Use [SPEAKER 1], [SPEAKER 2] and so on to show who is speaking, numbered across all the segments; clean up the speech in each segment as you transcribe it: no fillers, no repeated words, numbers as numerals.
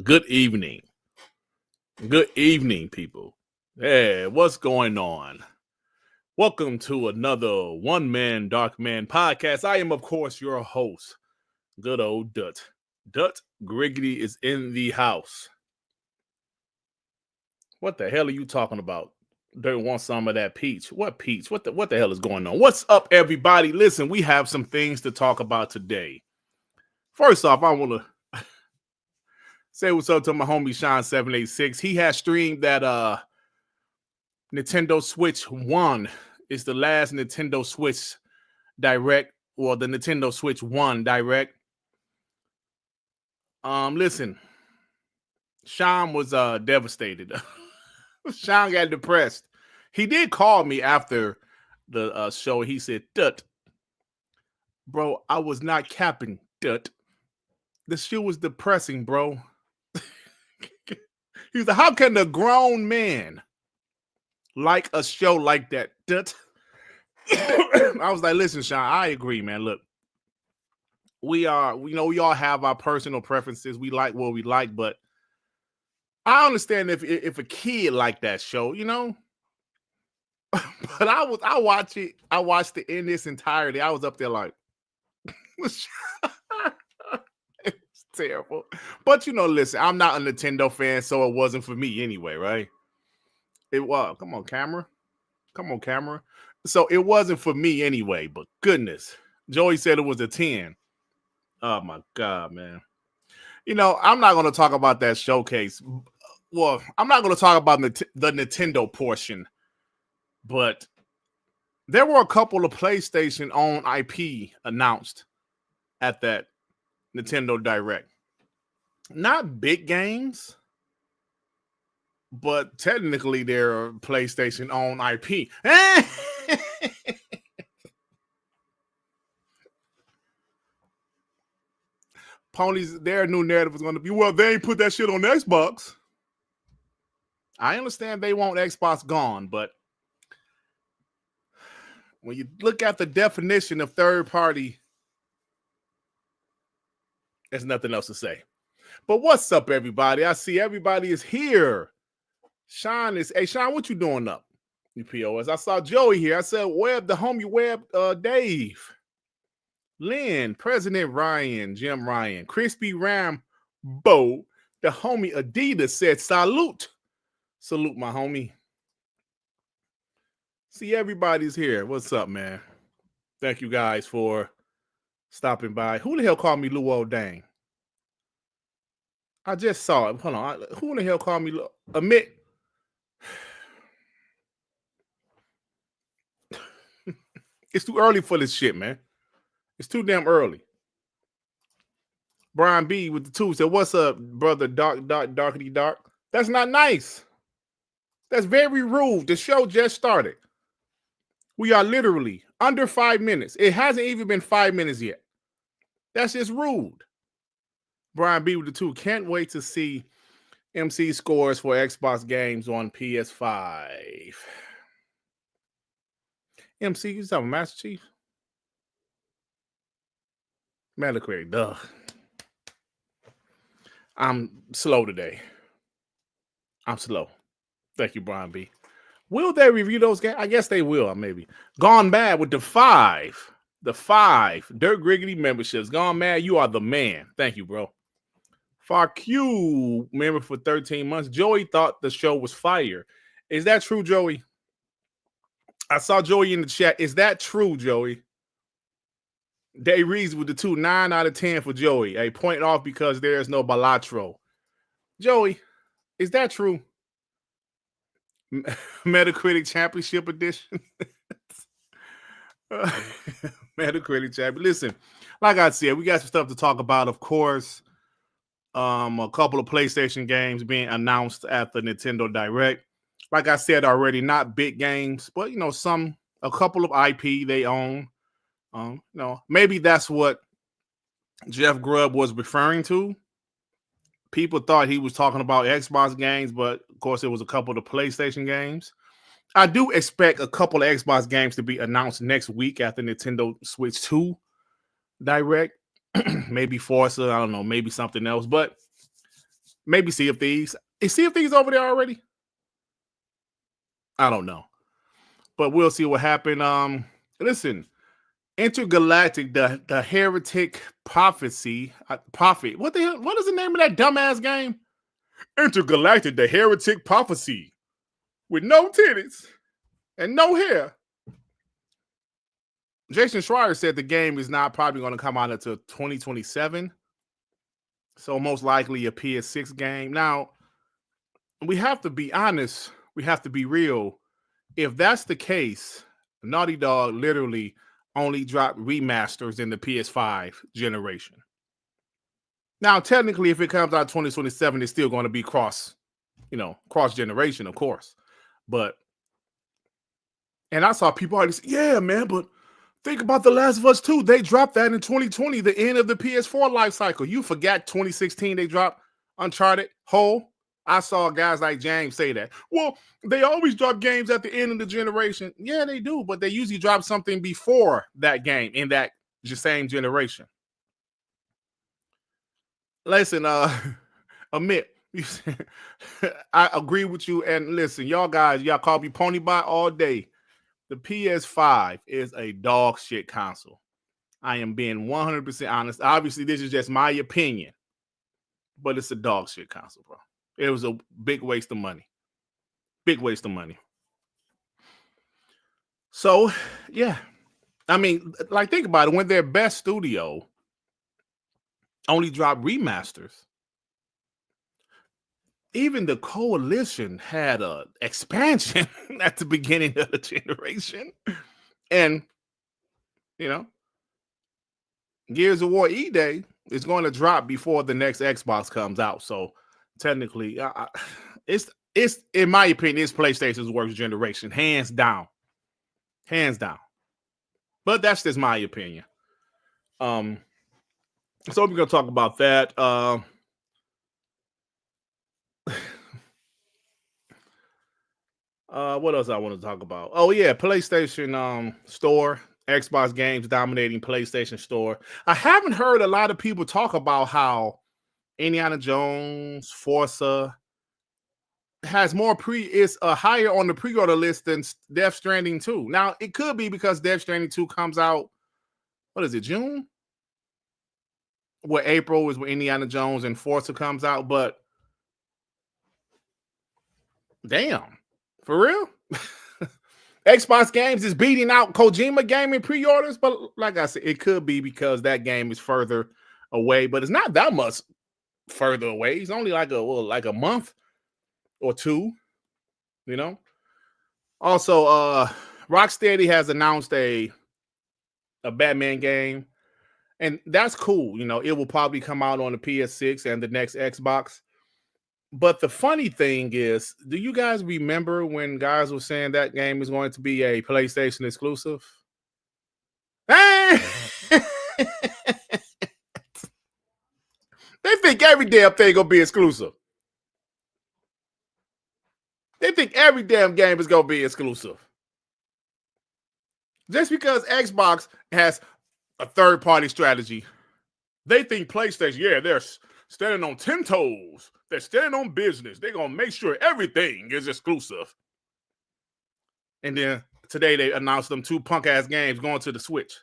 [SPEAKER 1] Good evening. Good evening, people. Hey, what's going on? Welcome to another One Man Dark Man podcast. I am, of course, your host, good old Dirt. Dirt Griggity is in the house. What the hell are you talking about? Dirt wants some of that peach. What peach? What the hell is going on? What's up, everybody? Listen, we have some things to talk about today. First off, I want to say what's up to my homie Shawn 786. He has streamed that Nintendo Switch 1. It's the last Nintendo Switch Direct, or the Nintendo Switch 1 Direct. Listen, Shawn was devastated. Shawn got depressed. He did call me after the show. He said, "Dut, bro, I was not capping, Dut. The shit was depressing, bro." He was like, "How can a grown man like a show like that, Dut?" I was like, "Listen, Shawn, I agree, man. Look, we all have our personal preferences. We like what we like, but I understand if a kid like that show, you know." But I watched it in its entirety. I was up there like, it's terrible. But listen, I'm not a Nintendo fan, so it wasn't for me anyway, right? It was. Come on, camera. So it wasn't for me anyway, but goodness. Joey said it was a 10. Oh my God, man. I'm not going to talk about that showcase. Well, I'm not going to talk about the Nintendo portion, but there were a couple of PlayStation owned IP announced at that Nintendo Direct. Not big games, but technically they're PlayStation owned IP. Ponies, their new narrative is going to be, well, they ain't put that shit on Xbox. I understand they want Xbox gone, but when you look at the definition of third party, there's nothing else to say. But what's up, everybody? I see everybody is here. Shawn, what you doing up? You POS. I saw Joey here. I said, the homie Dave, Lynn, President Ryan, Jim Ryan, Crispy Rambo, the homie Adidas said, salute. Salute, my homie. See, everybody's here. What's up, man? Thank you guys for stopping by. Who the hell called me Luo Dang? I just saw it. Hold on. Who the hell called me Amit? It's too early for this shit, man. It's too damn early. Brian B with the 2 said, "What's up, brother? Darkity dark." That's not nice. That's very rude. The show just started. We are literally under 5 minutes. It hasn't even been 5 minutes yet. That's just rude. Brian B with the 2. Can't wait to see MC scores for Xbox games on PS5. MC, you talking Master Chief? Metacritic, duh. I'm slow today. I'm slow. Thank you, Brian B. Will they review those games? I guess they will, maybe. Gone Mad with the 5 Dirt Griggity memberships. Gone Mad, you are the man. Thank you, bro. Fuck you, member for 13 months. Joey thought the show was fire. Is that true, Joey? I saw Joey in the chat. Is that true, Joey? Day Reeves with the 2, 9 out of 10 for Joey. A point off because there's no Balatro. Joey, is that true? Metacritic Championship Edition. Metacritic Champion. Listen, like I said, we got some stuff to talk about, of course. A couple of PlayStation games being announced at the Nintendo Direct. Like I said already, not big games, but a couple of IP they own. Maybe that's what Jeff Grubb was referring to. People thought he was talking about Xbox games, but of course it was a couple of PlayStation games. I do expect a couple of Xbox games to be announced next week at the Nintendo Switch 2 Direct. Maybe Forza, I don't know, maybe something else. But Maybe Sea of Thieves. Is Sea of Thieves over there already? I don't know, but we'll see what happened. Listen, Intergalactic, the Heretic Prophecy, Prophet. What the hell? What is the name of that dumbass game? Intergalactic, the Heretic Prophecy, with no titties and no hair. Jason Schreier said the game is not probably going to come out until 2027. So most likely a PS6 game. Now, we have to be honest. We have to be real. If that's the case, Naughty Dog literally only dropped remasters in the PS5 generation. Now, technically, if it comes out 2027, it's still going to be cross generation, of course. But, and I saw people already say, yeah, man, but think about The Last of Us 2. They dropped that in 2020, the end of the PS4 life cycle. You forgot 2016 they dropped Uncharted whole. I saw guys like James say that. Well, they always drop games at the end of the generation. Yeah, they do, but they usually drop something before that game in that same generation. Listen, Amit, I agree with you. And listen, y'all call me Ponybot all day. The PS5 is a dog shit console. I am being 100% honest. Obviously, this is just my opinion, but it's a dog shit console, bro. It was a big waste of money. Big waste of money. So, yeah. I mean, like, think about it. When their best studio only dropped remasters, even the Coalition had a expansion at the beginning of the generation. And, Gears of War E-Day is going to drop before the next Xbox comes out. So, technically, it's in my opinion, it's PlayStation's worst generation, hands down. But that's just my opinion. So we're gonna talk about that. What else I want to talk about? Oh yeah, PlayStation store, Xbox games dominating PlayStation store. I haven't heard a lot of people talk about how Indiana Jones, Forza has more is higher on the pre-order list than Death Stranding 2. Now, it could be because Death Stranding 2 comes out, what is it, June? Where April is when Indiana Jones and Forza comes out, but damn, for real? Xbox games is beating out Kojima gaming pre-orders, but like I said, it could be because that game is further away, but it's not that much further away. It's only like a month or two, Also, Rocksteady has announced a Batman game, and that's cool. It will probably come out on the PS6 and the next Xbox. But the funny thing is, do you guys remember when guys were saying that game is going to be a PlayStation exclusive? They think every damn thing gonna be exclusive. They think every damn game is gonna be exclusive. Just because Xbox has a third-party strategy, they think PlayStation, yeah, they're standing on 10 toes. They're standing on business. They're going to make sure everything is exclusive. And then today they announced them 2 punk-ass games going to the Switch.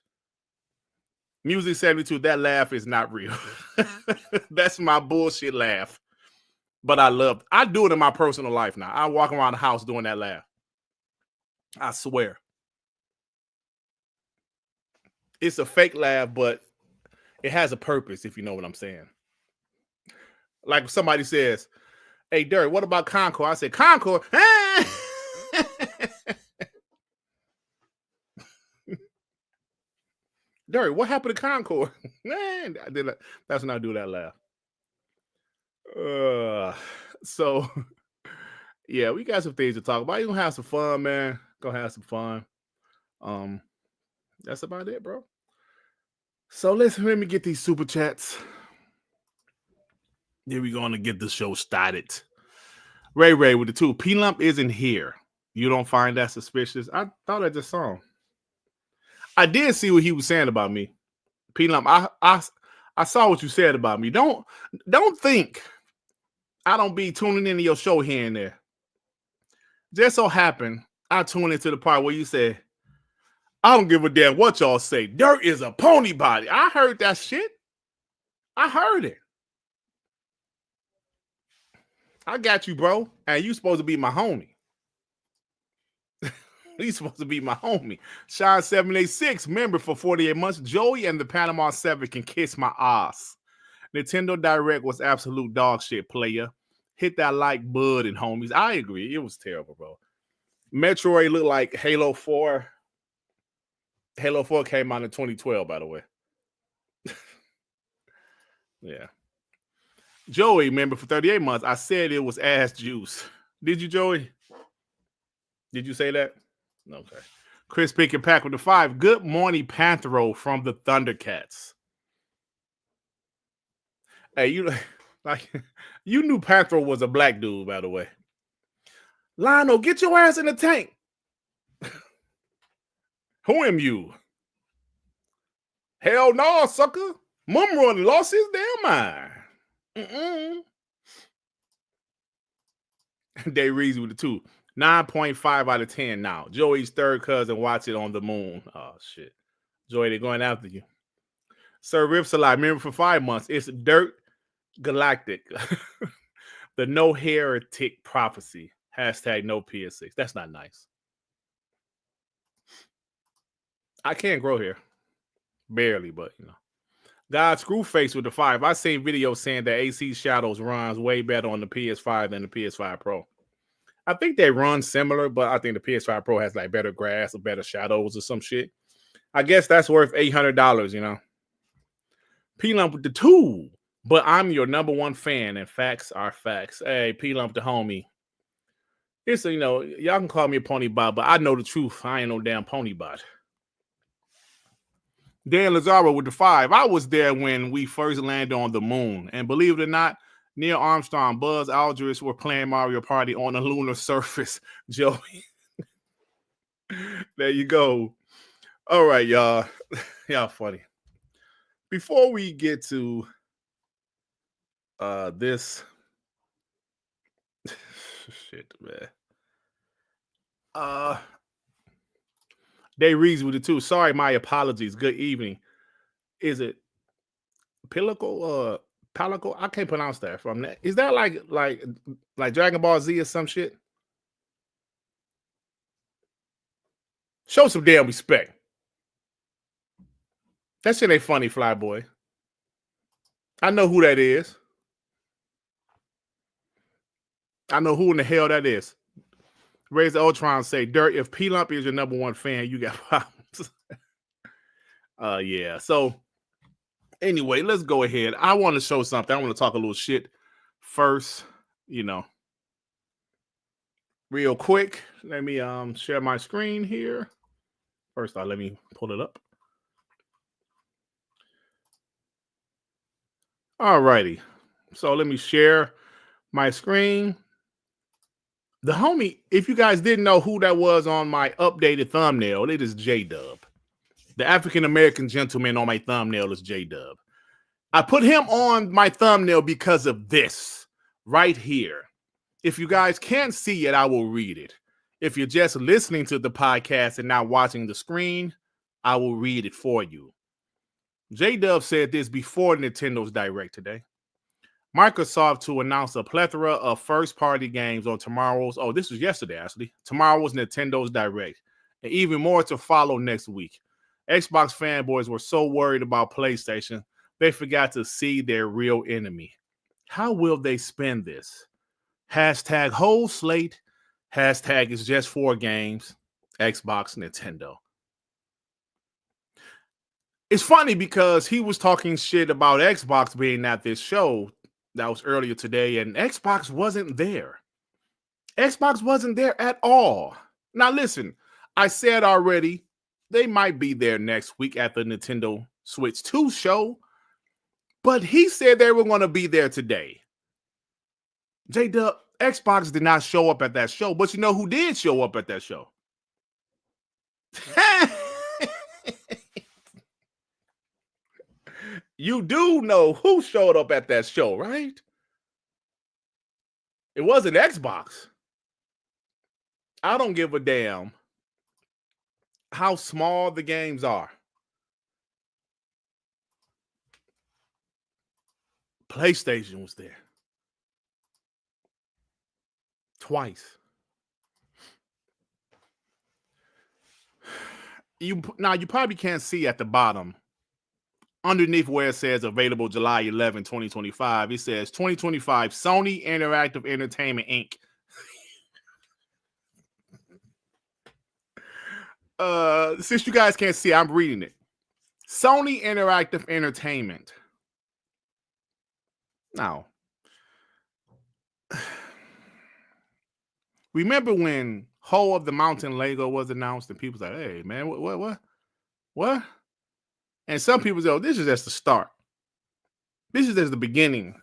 [SPEAKER 1] Music 72, that laugh is not real. That's my bullshit laugh. But I do it in my personal life now. I walk around the house doing that laugh. I swear. It's a fake laugh, but it has a purpose, if you know what I'm saying. Like if somebody says, hey, Dirt, what about Concord? I said, Concord? Dirt, what happened to Concord? That's when I do that laugh. So, yeah, we got some things to talk about. You're going to have some fun, man. Go have some fun. That's about it, bro. So let me get these super chats. Then we're going to get the show started. Ray with the 2. P-Lump isn't here. You don't find that suspicious? I thought I just saw him. I did see what he was saying about me. P-Lump, I saw what you said about me. Don't think I don't be tuning into your show here and there. Just so happened, I tuned into the part where you said, I don't give a damn what y'all say. Dirt is a pony body. I heard that shit. I heard it. I got you, bro. And you supposed to be my homie. He's supposed to be my homie. Shawn 786, member for 48 months. Joey and the Panama 7 can kiss my ass. Nintendo Direct was absolute dog shit, player. Hit that like button, homies. I agree. It was terrible, bro. Metroid looked like Halo 4. Halo 4 came out in 2012, by the way. Yeah. Joey, member for 38 months. I said it was ass juice. Did you, Joey? Did you say that? Okay. Chris Pick and Pack with the 5. Good morning, Panthero from the Thundercats. Hey, you knew Panthero was a black dude, by the way. Lionel, get your ass in the tank. Who am you? Hell no, sucker. Mumrun lost his damn mind. Day Reezy with the 2. 9.5 out of 10 now. Joey's third cousin watch it on the moon. Oh, shit. Joey, they're going after you. Sir Ripsalai, member for 5 months. It's Dirt Galactic. The no heretic prophecy. Hashtag no PS6. That's not nice. I can't grow here. Barely, but you know. God Screwface with the 5. I seen videos saying that AC Shadows runs way better on the PS5 than the PS5 Pro. I think they run similar, but I think the PS5 Pro has like better grass or better shadows or some shit. I guess that's worth $800, you know. P-Lump with the 2. But I'm your number one fan, and facts are facts. Hey, P-Lump the homie. It's, you know, y'all can call me a pony bot, but I know the truth. I ain't no damn pony bot. Dan Lazaro with the 5. I was there when we first landed on the moon. And believe it or not, Neil Armstrong, Buzz Aldrin were playing Mario Party on the lunar surface. Joey. There you go. All right, y'all. Y'all funny. Before we get to this shit, man. They reads with the 2. Sorry, my apologies. Good evening. Is it Pilico? Palico? I can't pronounce that from that. Is that like Dragon Ball Z or some shit? Show some damn respect. That shit ain't funny, Flyboy. I know who that is. I know who in the hell that is. Razor Ultron say, Dirt, if P-Lump is your number one fan, you got problems. Yeah. So anyway, let's go ahead. I want to show something. I want to talk a little shit first, you know. Real quick. Let me share my screen here. First off, let me pull it up. All righty. So let me share my screen. The homie, if you guys didn't know who that was on my updated thumbnail, it is Jaydub. The African-American gentleman on my thumbnail is Jaydub. I put him on my thumbnail because of this right here. If you guys can't see it, I will read it. If you're just listening to the podcast and not watching the screen, I will read it for you. Jaydub said this before Nintendo's Direct today. Microsoft to announce a plethora of first-party games on tomorrow's, this was yesterday actually, tomorrow's Nintendo's Direct, and even more to follow next week. Xbox fanboys were so worried about PlayStation, they forgot to see their real enemy. How will they spend this? Hashtag whole slate, hashtag it's just 4 games, Xbox, Nintendo. It's funny because he was talking shit about Xbox being at this show that was earlier today, and Xbox wasn't there. Xbox wasn't there at all. Now, listen, I said already, they might be there next week at the Nintendo Switch 2 show, but he said they were going to be there today. Jaydub, Xbox did not show up at that show, but you know who did show up at that show? You do know who showed up at that show, right? It wasn't Xbox. I don't give a damn how small the games are. PlayStation was there. Twice. You probably can't see at the bottom. Underneath where it says available July 11, 2025, it says 2025 Sony Interactive Entertainment Inc. Since you guys can't see, I'm reading it. Sony Interactive Entertainment. Now, remember when Hoe of the Mountain Lego was announced and people said, hey, man, what? And some people say, oh, this is just the start. This is just the beginning.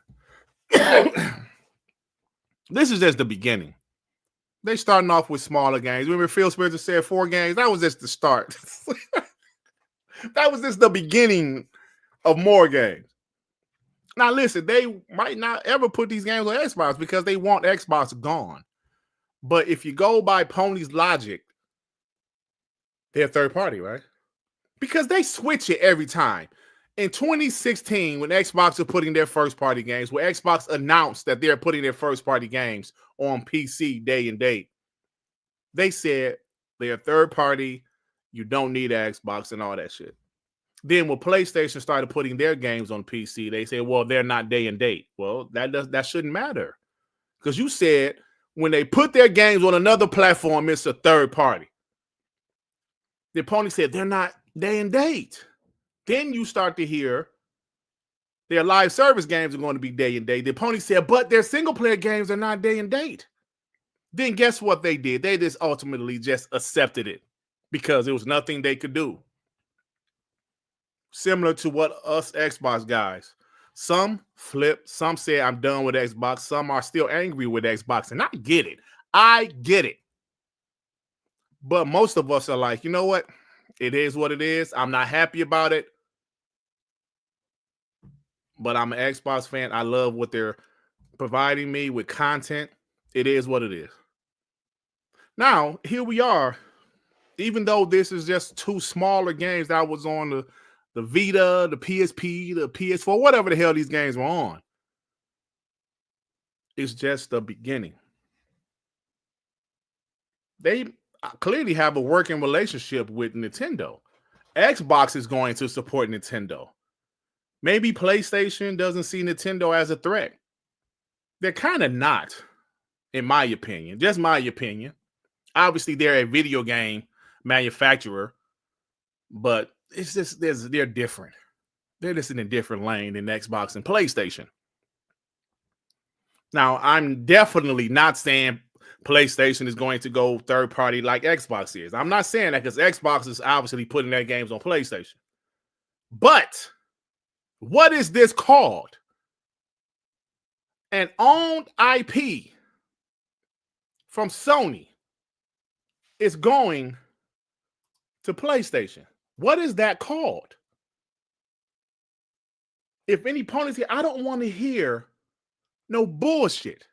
[SPEAKER 1] This is just the beginning. They starting off with smaller games. Remember Phil Spencer said 4 games? That was just the start. That was just the beginning of more games. Now, listen, they might not ever put these games on Xbox because they want Xbox gone. But if you go by Pony's logic, they're third party, right? Because they switch it every time. In 2016, when Xbox was putting their first party games, when Xbox announced that they're putting their first party games on PC day and date, they said they're third party, you don't need an Xbox and all that shit. Then when PlayStation started putting their games on PC, they said, well, they're not day and date. Well, that shouldn't matter. Because you said when they put their games on another platform, it's a third party. The opponent said they're not day and date. Then you start to hear their live service games are going to be day and date. The opponent said, but their single player games are not day and date. Then guess what they did? They just ultimately just accepted it because there was nothing they could do. Similar to what us Xbox guys. Some flip, some say I'm done with Xbox. Some are still angry with Xbox. And I get it. I get it. But most of us are like, you know what? It is what it is. I'm not happy about it. But I'm an Xbox fan. I love what they're providing me with content. It is what it is. Now, here we are. Even though this is just 2 smaller games that was on the Vita, the PSP, the PS4, whatever the hell these games were on. It's just the beginning. They clearly have a working relationship with Nintendo. Xbox is going to support Nintendo. Maybe PlayStation doesn't see Nintendo as a threat. They're kind of not, in my opinion. Just my opinion. Obviously, they're a video game manufacturer, but it's just they're different. They're just in a different lane than Xbox and PlayStation. Now, I'm definitely not saying PlayStation is going to go third party like Xbox is. I'm not saying that because Xbox is obviously putting their games on PlayStation. But what is this called? An owned IP from Sony is going to PlayStation. What is that called? If any opponents here, I don't want to hear no bullshit.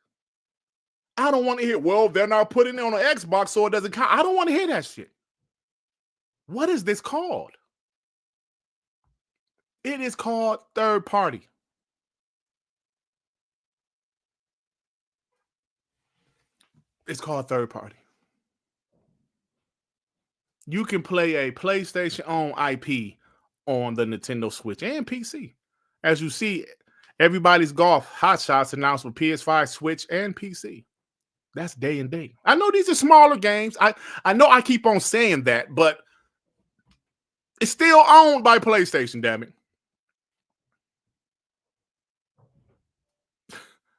[SPEAKER 1] I don't want to hear, well, they're not putting it on an Xbox, so it doesn't count. I don't want to hear that shit. What is this called? It is called third party. It's called third party. You can play a PlayStation-owned IP on the Nintendo Switch and PC. As you see, everybody's golf hot shots announced for PS5, Switch, and PC. That's day and date. I know these are smaller games. I know I keep on saying that, but it's still owned by PlayStation, damn it.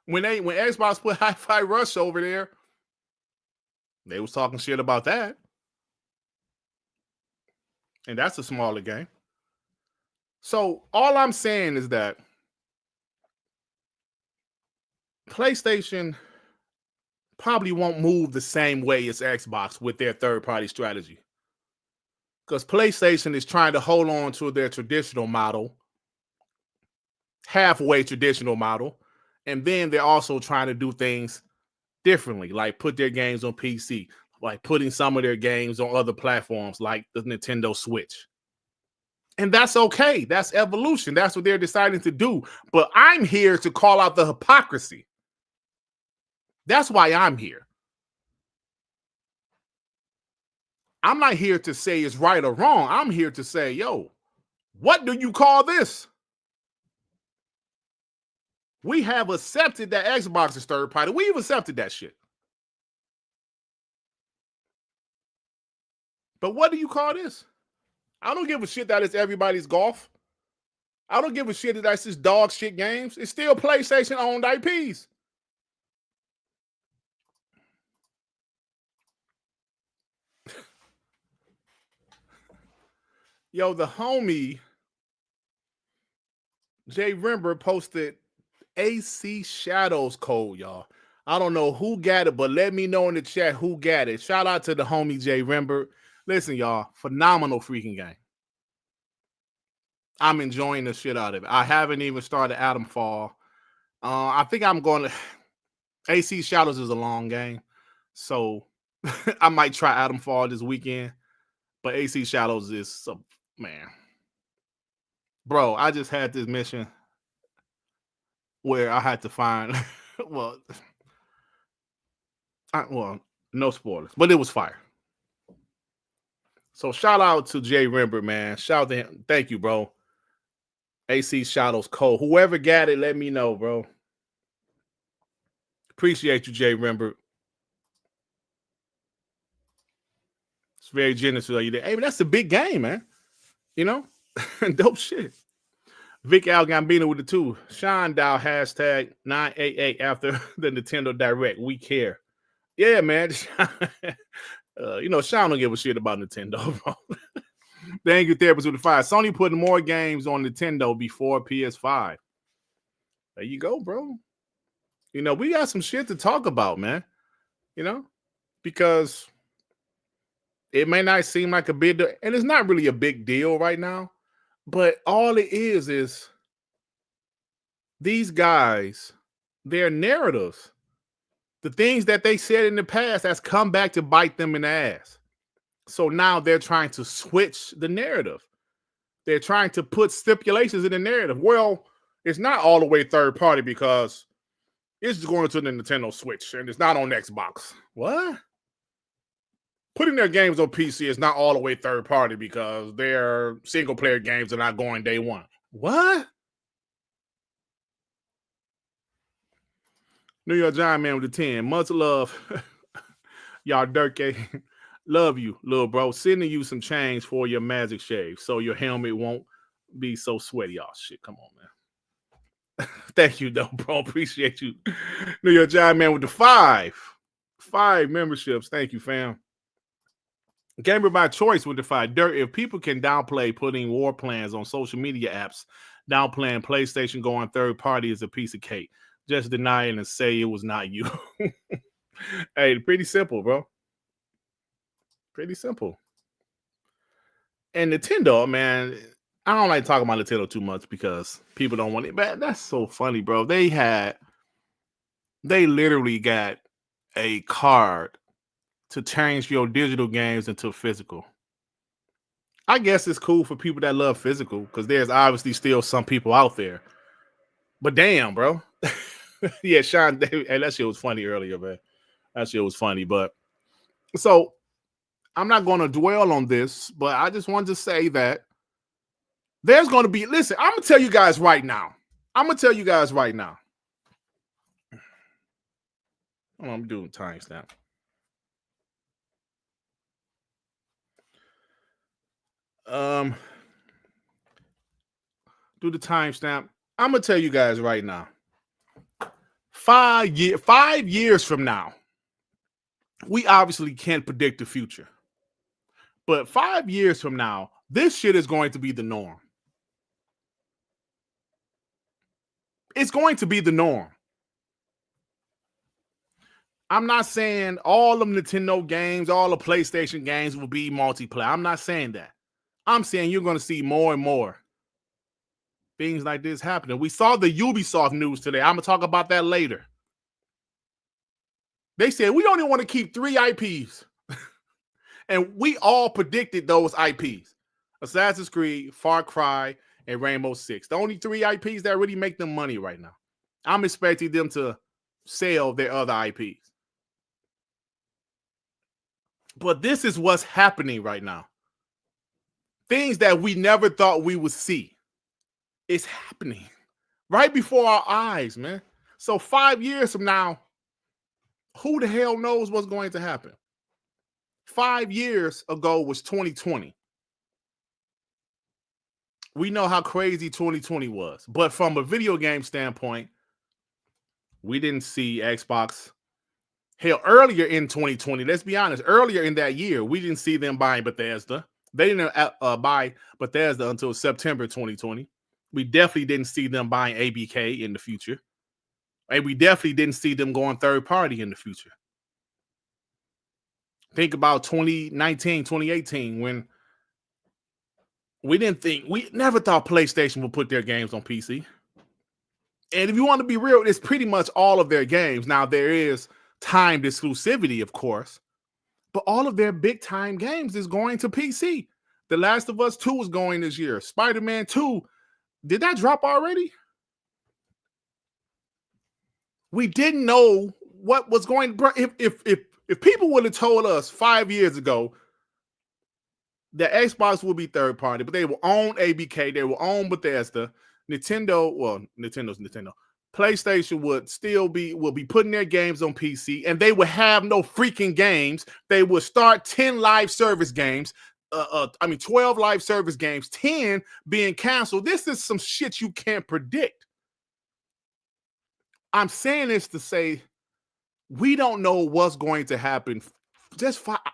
[SPEAKER 1] When Xbox put Hi-Fi Rush over there, they was talking shit about that. And that's a smaller game. So all I'm saying is that PlayStation probably won't move the same way as Xbox with their third-party strategy. Because PlayStation is trying to hold on to their traditional model, halfway traditional model, and then they're also trying to do things differently, like put their games on PC, like putting some of their games on other platforms like the Nintendo Switch. And that's okay. That's evolution. That's what they're deciding to do. But I'm here to call out the hypocrisy. That's why I'm here. I'm not here to say it's right or wrong. I'm here to say, yo, what do you call this? We have accepted that Xbox is third party. We've accepted that shit. But what do you call this? I don't give a shit that it's everybody's golf. I don't give a shit that that's just dog shit games. It's still PlayStation owned IPs. Yo, the homie Jay Rember posted AC Shadows code, y'all. I don't know who got it, but let me know in the chat who got it. Shout out to the homie Jay Rember. Listen, y'all, phenomenal freaking game. I'm enjoying the shit out of it. I haven't even started Atom Fall. I think I'm going to AC Shadows is a long game, so I might try Atom Fall this weekend. But AC Shadows is some man, bro. I just had this mission where I had to find well, no spoilers, but it was fire. So shout out to Jay Rember, man. Shout out to him. Thank you, bro. AC Shadows Cole. Whoever got it, let me know, bro. Appreciate you, Jay Rember. It's very generous of you there. Hey, that's a big game, man. You know? Dope shit. Vic Al Gambino with the 2. Sean Dow hashtag 988 after the Nintendo Direct. We care. Yeah, man. You know, Sean don't give a shit about Nintendo, bro. Thank you, Therapist with the 5. Sony putting more games on Nintendo before PS5. There you go, bro. You know, we got some shit to talk about, man. You know, because it may not seem like a big deal, and it's not really a big deal right now, but all it is these guys, their narratives, the things that they said in the past has come back to bite them in the ass. So now they're trying to switch the narrative. They're trying to put stipulations in the narrative. Well, it's not all the way third party because it's going to the Nintendo Switch and it's not on Xbox. What? Putting their games on PC is not all the way third party because their single player games are not going day one. What? New York Giant Man with the 10. Much love. Y'all Dirt Griggity. Love you, little bro. Sending you some change for your magic shave so your helmet won't be so sweaty. Oh, shit. Come on, man. Thank you, though, bro. Appreciate you. New York Giant Man with the 5. 5 memberships. Thank you, fam. Gamer by choice with the 5. Dirt, if people can downplay putting war plans on social media apps, downplaying PlayStation going third party is a piece of cake. Just deny it and say it was not you. Hey, pretty simple, bro. Pretty simple. And Nintendo, man, I don't like talking about Nintendo too much because people don't want it. But that's so funny, bro. They literally got a card to change your digital games into physical. I guess it's cool for people that love physical because there's obviously still some people out there. But damn, bro. Yeah, Sean, hey, that shit was funny earlier, man. That shit was funny. But so I'm not going to dwell on this, but I just wanted to say that there's going to be, listen, I'm going to tell you guys right now. I'm doing timestamp. Do the timestamp. I'm going to tell you guys right now. 5 years from now, we obviously can't predict the future. But 5 years from now, this shit is going to be the norm. It's going to be the norm. I'm not saying all of Nintendo games, all the PlayStation games will be multiplayer. I'm not saying that. I'm saying you're going to see more and more things like this happening. We saw the Ubisoft news today. I'm going to talk about that later. They said, we only want to keep 3 IPs. And we all predicted those IPs. Assassin's Creed, Far Cry, and Rainbow Six. The only 3 IPs that really make them money right now. I'm expecting them to sell their other IPs. But this is what's happening right now. Things that we never thought we would see. It's happening right before our eyes, man. So 5 years from now, who the hell knows what's going to happen? 5 years ago was 2020. We know how crazy 2020 was. But from a video game standpoint, we didn't see Xbox. Hell, earlier in 2020, let's be honest, earlier in that year, we didn't see them buying Bethesda. They didn't buy Bethesda until September 2020. We definitely didn't see them buying ABK in the future. And we definitely didn't see them going third party in the future. Think about 2019, 2018, when we never thought PlayStation would put their games on PC. And if you want to be real, it's pretty much all of their games. Now, there is timed exclusivity, of course, but all of their big time games is going to PC. The Last of Us 2 is going this year. Spider-Man 2, did that drop already? We didn't know what was going. If people would have told us 5 years ago that Xbox will be third party, but they will own ABK, they will own Bethesda, Nintendo's Nintendo. PlayStation will be putting their games on PC, and they would have no freaking games. They would start 10 live service games. 12 live service games, 10 being canceled. This is some shit you can't predict. I'm saying this to say we don't know what's going to happen.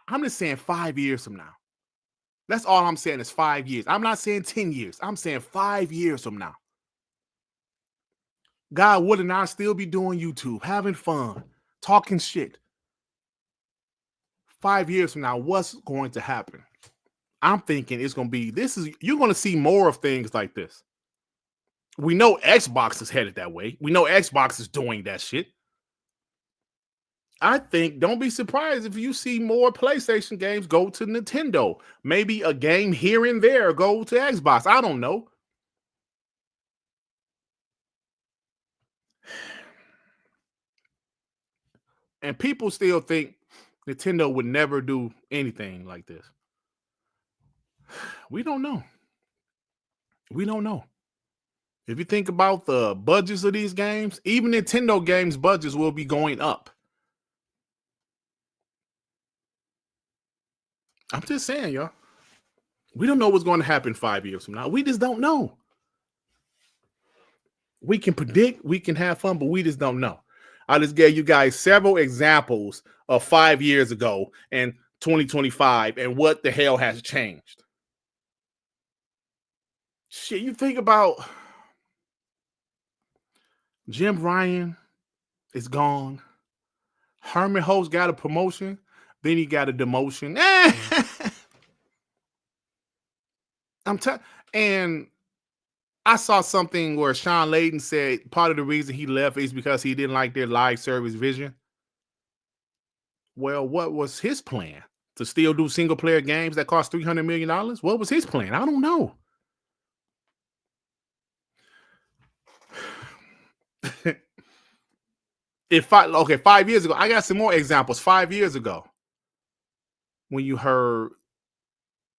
[SPEAKER 1] I'm just saying 5 years from now. That's all I'm saying is 5 years. I'm not saying 10 years. I'm saying 5 years from now. God, wouldn't I still be doing YouTube, having fun, talking shit? 5 years from now, what's going to happen? I'm thinking it's going to be, you're going to see more of things like this. We know Xbox is headed that way. We know Xbox is doing that shit. I think, don't be surprised if you see more PlayStation games go to Nintendo. Maybe a game here and there go to Xbox. I don't know. And people still think Nintendo would never do anything like this. We don't know. We don't know. If you think about the budgets of these games, even Nintendo games' budgets will be going up. I'm just saying, y'all. We don't know what's going to happen 5 years from now. We just don't know. We can predict, we can have fun, but we just don't know. I just gave you guys several examples of 5 years ago and 2025 and what the hell has changed. Shit, you think about Jim Ryan is gone. Herman Holtz got a promotion. Then he got a demotion. And I saw something where Shawn Layden said part of the reason he left is because he didn't like their live service vision. Well, what was his plan? To still do single player games that cost $300 million? What was his plan? I don't know. Okay, 5 years ago, I got some more examples. 5 years ago, when you heard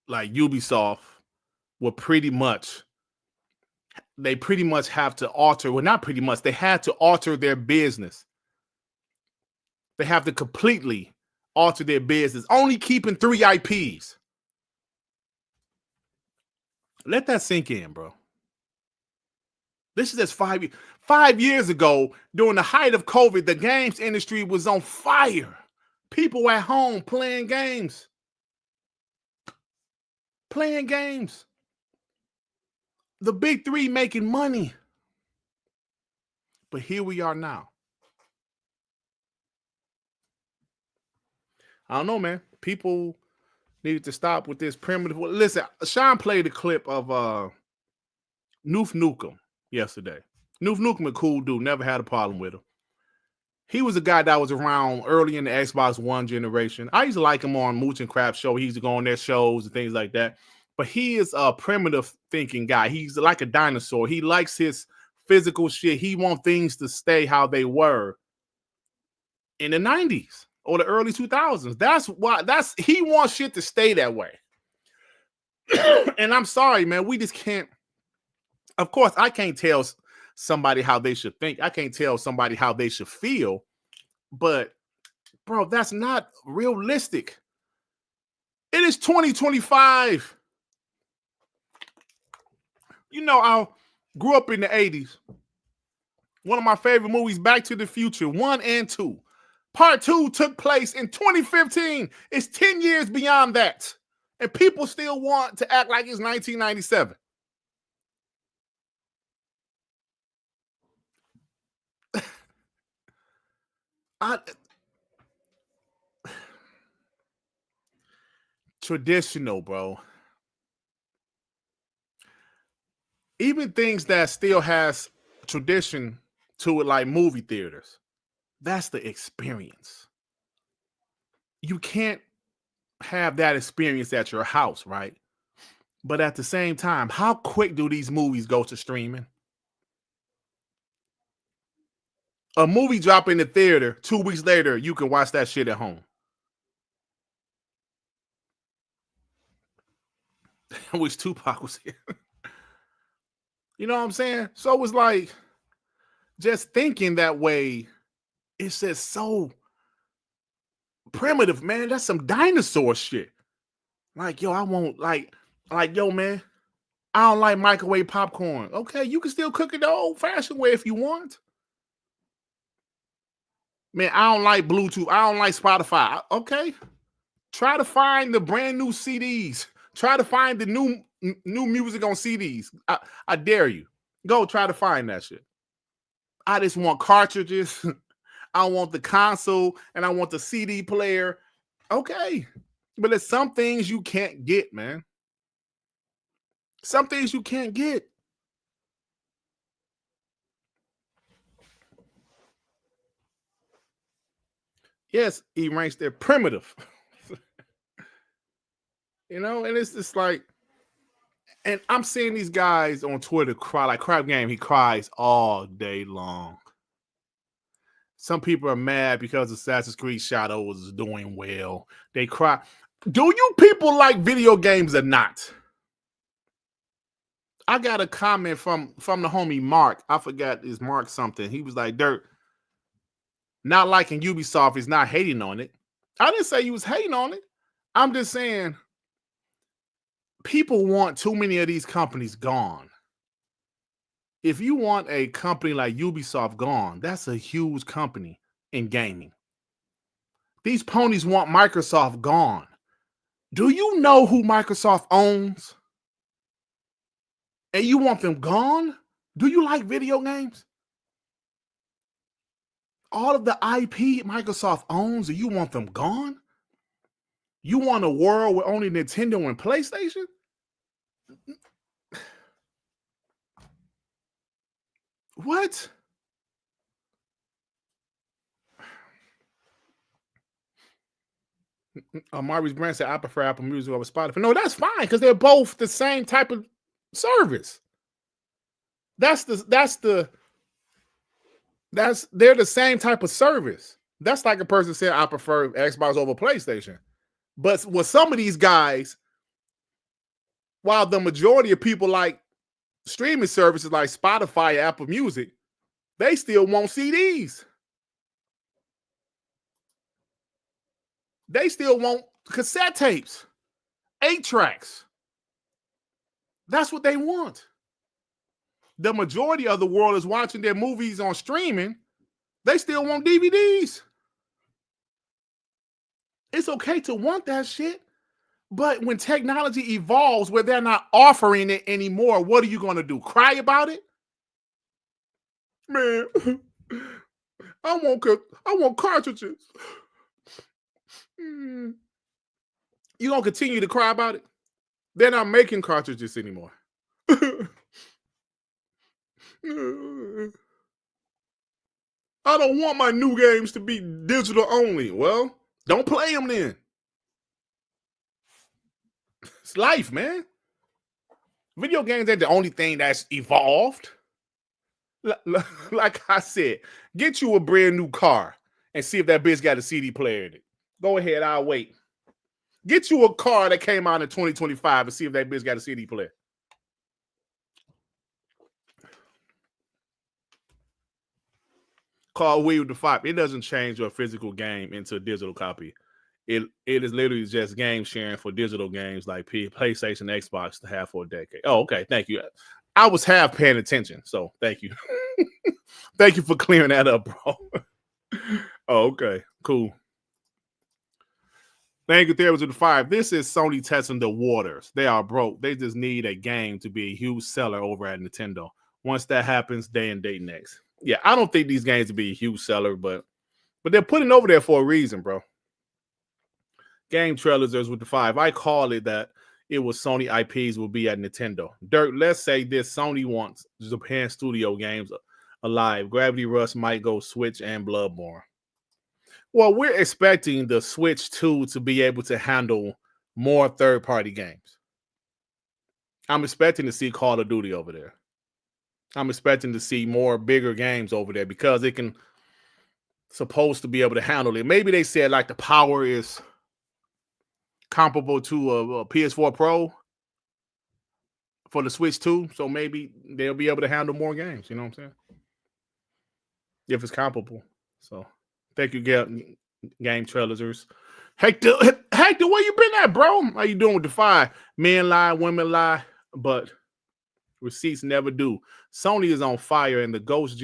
[SPEAKER 1] like Ubisoft were they pretty much have to alter, well, not pretty much, they had to alter their business. They have to completely alter their business, only keeping 3 IPs. Let that sink in, bro. This is just 5 years. 5 years ago, during the height of COVID, the games industry was on fire. People at home playing games. Playing games. The big 3 making money. But here we are now. I don't know, man. People needed to stop with this primitive. Listen, Sean played a clip of Noof Nukem yesterday. Noof Nukem, a cool dude, never had a problem with him. He was a guy that was around early in the Xbox One generation. I used to like him on Mooch and Crap Show. He used to go on their shows and things like that. But he is a primitive thinking guy. He's like a dinosaur. He likes his physical shit. He wants things to stay how they were in the 90s or the early 2000s. He wants shit to stay that way. And I'm sorry, man. We just can't. Of course, I can't tell somebody how they should think. I can't tell somebody how they should feel. But, bro, that's not realistic. It is 2025. You know, I grew up in the 80s. One of my favorite movies, Back to the Future, 1 and 2. Part 2 took place in 2015. It's 10 years beyond that. And people still want to act like it's 1997. Traditional, bro. Even things that still has tradition to it, like movie theaters. That's the experience. You can't have that experience at your house, right? But at the same time, how quick do these movies go to streaming? A movie drop in the theater, 2 weeks later, you can watch that shit at home. I wish Tupac was here. You know what I'm saying? So it's like, just thinking that way, it's just so primitive, man. That's some dinosaur shit. Like, yo, I won't yo, man, I don't like microwave popcorn. Okay, you can still cook it the old-fashioned way if you want. Man, I don't like Bluetooth. I don't like Spotify. Okay, try to find the brand new CDs. Try to find the new music on CDs. I dare you. Go try to find that shit. I just want cartridges. I want the console and I want the CD player. Okay, but there's some things you can't get, man. Some things you can't get. Yes, he ranks there primitive. You know, and it's just like, and I'm seeing these guys on Twitter cry, like Crap Game, he cries all day long. Some people are mad because Assassin's Creed Shadows is doing well. They cry. Do you people like video games or not? I got a comment from the homie Mark. I forgot his Mark something. He was like, Dirt, not liking Ubisoft is not hating on it. I didn't say you was hating on it. I'm just saying people want too many of these companies gone. If you want a company like Ubisoft gone, that's a huge company in gaming. These ponies want Microsoft gone. Do you know who Microsoft owns? And you want them gone? Do you like video games? All of the IP Microsoft owns, and you want them gone? You want a world with only Nintendo and PlayStation? What? Marby's brand said, I prefer Apple Music over Spotify. No, that's fine because they're both the same type of service. They're the same type of service. That's like a person said, I prefer Xbox over PlayStation. But with some of these guys, while the majority of people like streaming services like Spotify, Apple Music, they still want CDs. They still want cassette tapes, 8 tracks. That's what they want. The majority of the world is watching their movies on streaming. They still want DVDs. It's okay to want that shit. But when technology evolves where they're not offering it anymore, what are you going to do? Cry about it? Man, I want cartridges. You going to continue to cry about it? They're not making cartridges anymore. I don't want my new games to be digital only. Well, don't play them then. It's life, man. Video games ain't the only thing that's evolved. Like I said, get you a brand new car and see if that bitch got a CD player in it. Go ahead, I'll wait. Get you a car that came out in 2025 and see if that bitch got a CD player. Call Wii the 5. It doesn't change your physical game into a digital copy. It is literally just game sharing for digital games like PlayStation, Xbox to have for a decade. Oh, okay. Thank you. I was half paying attention, so thank you. Thank you for clearing that up, bro. Oh, okay. Cool. Thank you, there was the 5. This is Sony testing the waters. They are broke. They just need a game to be a huge seller over at Nintendo. Once that happens, day and date next. Yeah, I don't think these games will be a huge seller, but they're putting over there for a reason, bro. Game trailers with the 5. I call it that it was Sony IPs will be at Nintendo. Dirt, let's say this Sony wants Japan studio games alive. Gravity Rush might go Switch and Bloodborne. Well, we're expecting the Switch 2 to be able to handle more third-party games. I'm expecting to see Call of Duty over there. I'm expecting to see more bigger games over there because it can supposed to be able to handle it. Maybe they said like the power is comparable to a PS4 Pro for the Switch 2, so maybe they'll be able to handle more games. You know what I'm saying? If it's comparable. So thank you, game trailers. Hector, where you been at, bro? How you doing with the 5? Men lie, women lie, but receipts never do. Sony is on fire, and the ghost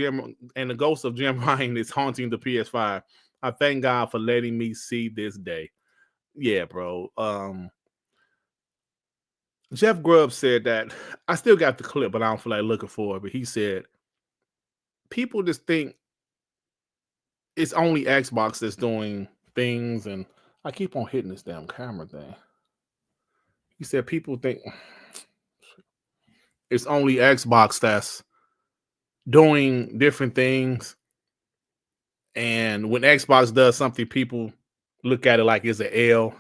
[SPEAKER 1] of Jim Ryan is haunting the PS5. I thank God for letting me see this day. Yeah, bro. Jeff Grubb said that. I still got the clip, but I don't feel like looking for it. But he said people just think it's only Xbox that's doing things, and I keep on hitting this damn camera thing. He said people think it's only Xbox that's doing different things, and when Xbox does something, people look at it like it's an L.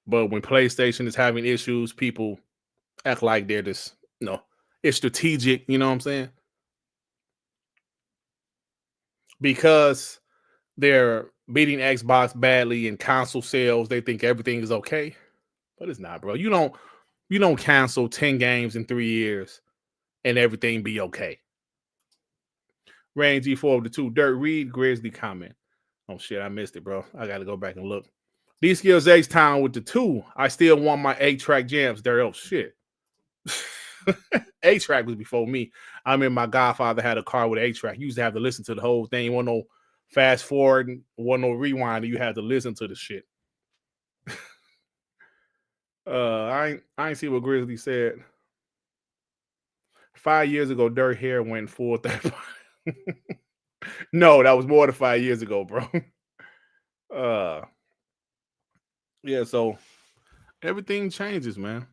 [SPEAKER 1] But when PlayStation is having issues, people act like they're just, it's strategic. You know what I'm saying? Because they're beating Xbox badly in console sales, they think everything is okay. But it's not, bro. You don't cancel 10 games in 3 years and everything be okay. Rain G4 of the 2. Dirt Reed Grizzly comment. Oh shit, I missed it, bro. I gotta go back and look. D Skills H Town with the 2. I still want my 8-track jams. Dirt, oh shit. 8-track was before me. I remember my godfather had a car with 8-track. You used to have to listen to the whole thing. You want no fast forward, want no rewind. You had to listen to the shit. I ain't see what Grizzly said. 5 years ago, Dirt Hair went full third. No, that was more than 5 years ago, bro. Yeah, so everything changes, man.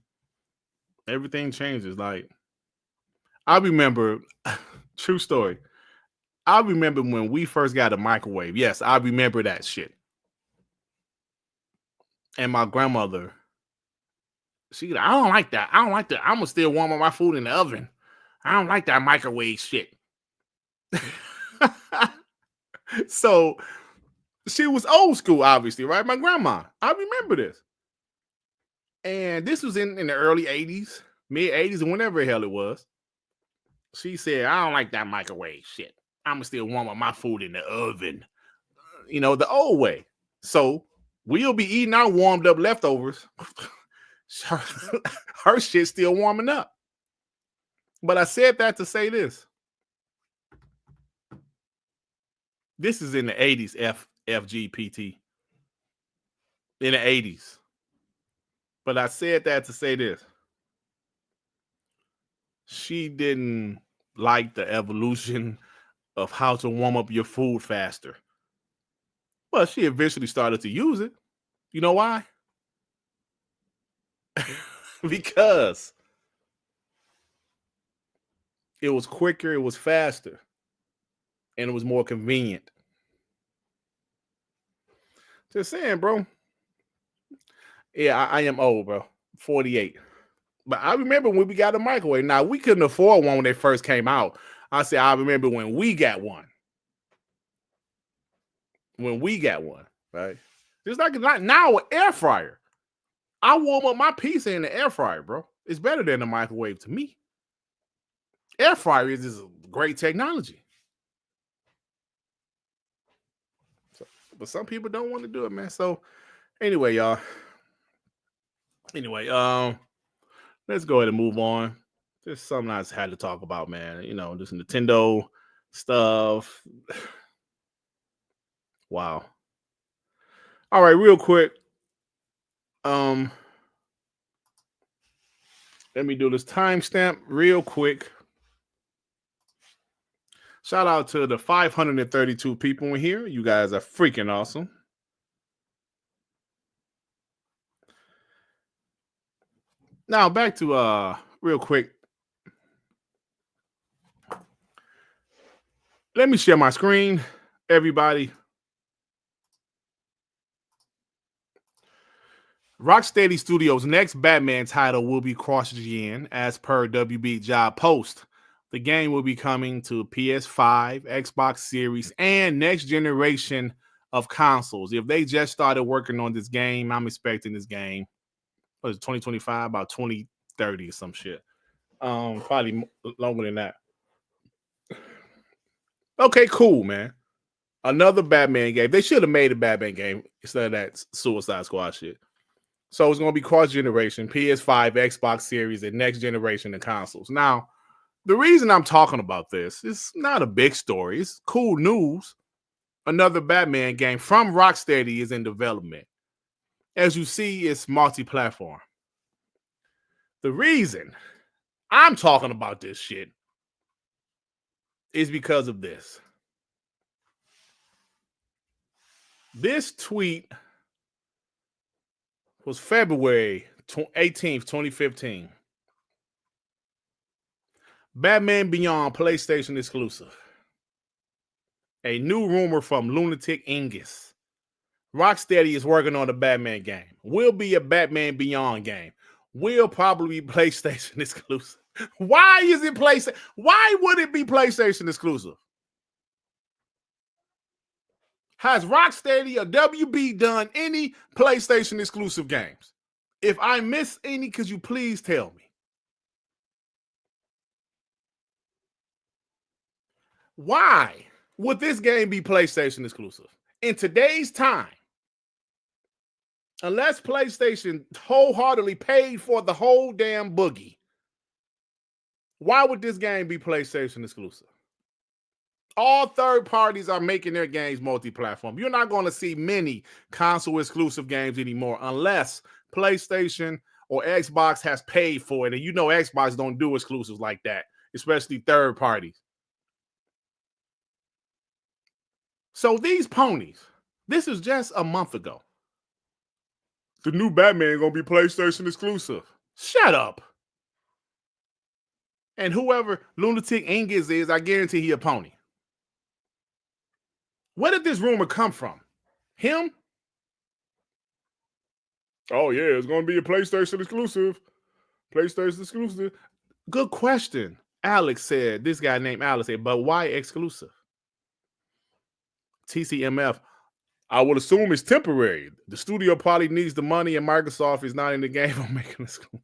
[SPEAKER 1] Everything changes. Like, I remember, true story. I remember when we first got a microwave. Yes, I remember that shit. And my grandmother, I don't like that. I don't like that. I'm gonna still warm up my food in the oven. I don't like that microwave shit. So she was old school, obviously, right? My grandma. I remember this. And this was in the early 80s, mid 80s, and whenever the hell it was. She said, I don't like that microwave shit. I'm gonna still warm up my food in the oven. The old way. So we'll be eating our warmed up leftovers. Her shit's still warming up. But I said that to say this. This is in the 80s, FGPT. In the 80s. But I said that to say this. She didn't like the evolution of how to warm up your food faster. But she eventually started to use it. You know why? Because it was quicker, it was faster. and it was more convenient. Just saying, bro. Yeah, I am old, bro. 48. But I remember when we got a microwave. Now, we couldn't afford one when they first came out. I remember when we got one. When we got one, right? Just like now, an air fryer. I warm up my pizza in the air fryer, bro. It's better than the microwave to me. Air fryer is great technology. But some people don't want to do it, man. So anyway, y'all. Anyway, let's go ahead and move on. There's something I just had to talk about, man. You know, this Nintendo stuff. Wow. All right, real quick. Let me do this timestamp real quick. Shout out to the 532 people in here. You guys are freaking awesome. Now back to real quick. Let me share my screen, everybody. Rocksteady Studios' next Batman title will be cross-gen, as per WB job post. The game will be coming to PS5, Xbox Series, and next generation of consoles. If they just started working on this game, I'm expecting this game. What is it, 2025, about 2030 or some shit. Probably longer than that. Okay, cool, man. Another Batman game. They should have made a Batman game instead of that Suicide Squad shit. So it's going to be cross-generation, PS5, Xbox Series, and next generation of consoles. Now, the reason I'm talking about this is not a big story. It's cool news. Another Batman game from Rocksteady is in development. As you see, it's multi-platform. The reason I'm talking about this shit is because of this. This tweet was February 18th, 2015. Batman Beyond PlayStation exclusive. A new rumor from Lunatic Angus. Rocksteady is working on a Batman game. Will be a Batman Beyond game. Will probably be PlayStation exclusive. Why is it PlayStation? Why would it be PlayStation exclusive? Has Rocksteady or WB done any PlayStation exclusive games? If I miss any, could you please tell me? Why would this game be PlayStation exclusive? In today's time, unless PlayStation wholeheartedly paid for the whole damn boogie, why would this game be PlayStation exclusive? All third parties are making their games multi-platform. You're not going to see many console exclusive games anymore unless PlayStation or Xbox has paid for it. And you know Xbox don't do exclusives like that, especially third parties. So these ponies, this is just a month ago. The new Batman gonna be PlayStation exclusive. Shut up. And whoever Lunatic Angus is, I guarantee he a pony. Where did this rumor come from? Him? Oh yeah, it's gonna be a PlayStation exclusive. PlayStation exclusive. Good question. Alex said, this guy named Alex said, but why exclusive? TCMF, I would assume it's temporary. The studio probably needs the money and Microsoft is not in the game of making exclusives.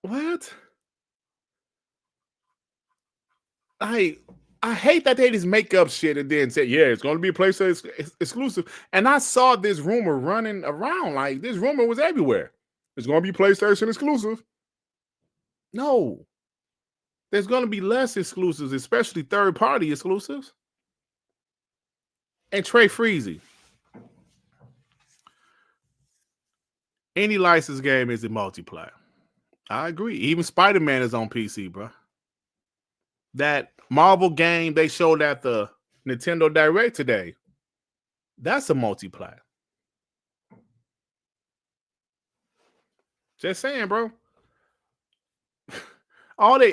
[SPEAKER 1] What? I hate that they just make up shit and then say, yeah, it's going to be a PlayStation exclusive. And I saw this rumor running around. Like, this rumor was everywhere. It's going to be PlayStation exclusive. No. There's going to be less exclusives, especially third-party exclusives. And Trey Freezy. Any licensed game is a multiplayer. I agree. Even Spider-Man is on PC, bro. That Marvel game they showed at the Nintendo Direct today, that's a multiplayer. Just saying, bro. All they,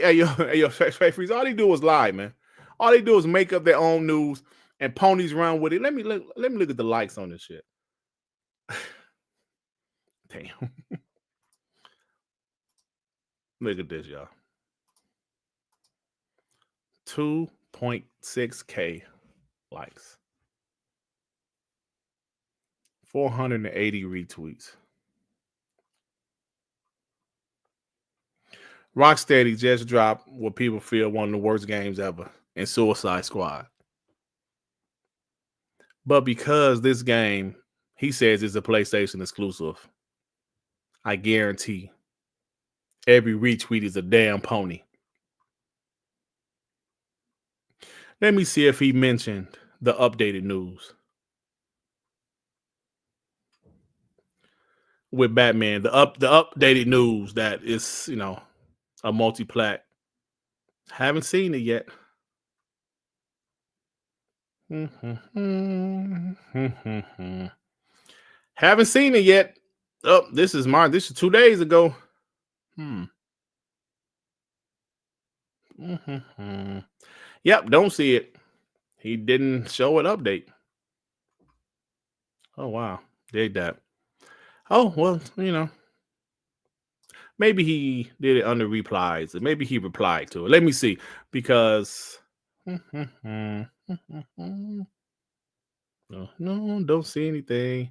[SPEAKER 1] Freeze, all they do is lie, man. All they do is make up their own news and ponies run with it. Let me look at the likes on this shit. Damn. Look at this, y'all. 2.6K likes. 480 retweets. Rocksteady just dropped what people feel one of the worst games ever in Suicide Squad. But because this game, he says, is a PlayStation exclusive, I guarantee every retweet is a damn pony. Let me see if he mentioned the updated news with Batman. The updated news that is, a multi-plat. Haven't seen it yet. Haven't seen it yet. Oh, this is 2 days ago. Yep, don't see it. He didn't show an update. Oh, wow. Dig that. Oh, well, maybe he did it under replies. Maybe he replied to it. Let me see. Because no, don't see anything.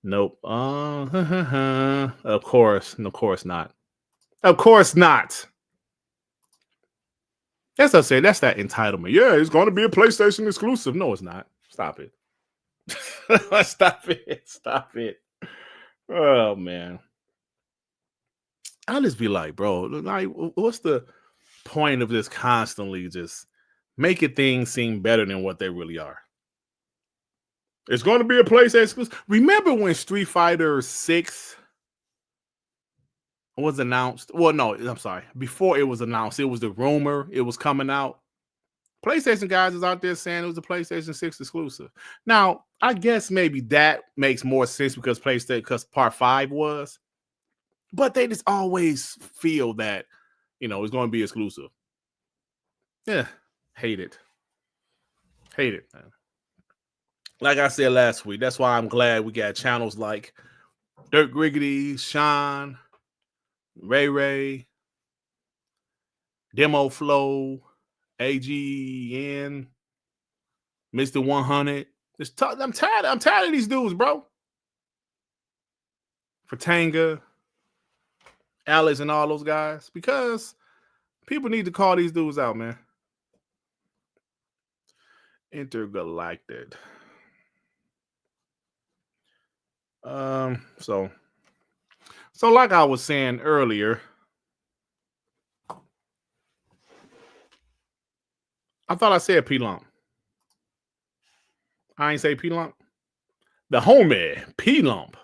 [SPEAKER 1] Nope. Of course not. Of course not. That's what I say. That's that entitlement. Yeah, it's going to be a PlayStation exclusive. No, it's not. Stop it. Stop it. Oh, man. I'll just be like, bro, like, what's the point of this constantly just making things seem better than what they really are? It's going to be a PlayStation exclusive. Remember when Street Fighter 6 was announced? Well, no, I'm sorry. Before it was announced, it was the rumor it was coming out. PlayStation guys is out there saying it was a PlayStation 6 exclusive. Now, I guess maybe that makes more sense because Part 5 was. But they just always feel that, it's going to be exclusive. Yeah, hate it, man. Like I said last week, that's why I'm glad we got channels like Dirt Griggity, Shawn, Ray, Demo Flow, AGN, Mr. 100. I'm tired of these dudes, bro. Fratanga, Alex, and all those guys, because people need to call these dudes out, man. Intergalactic. So like I was saying earlier, I thought I said P-Lump. I ain't say P-Lump. The homie, P-Lump.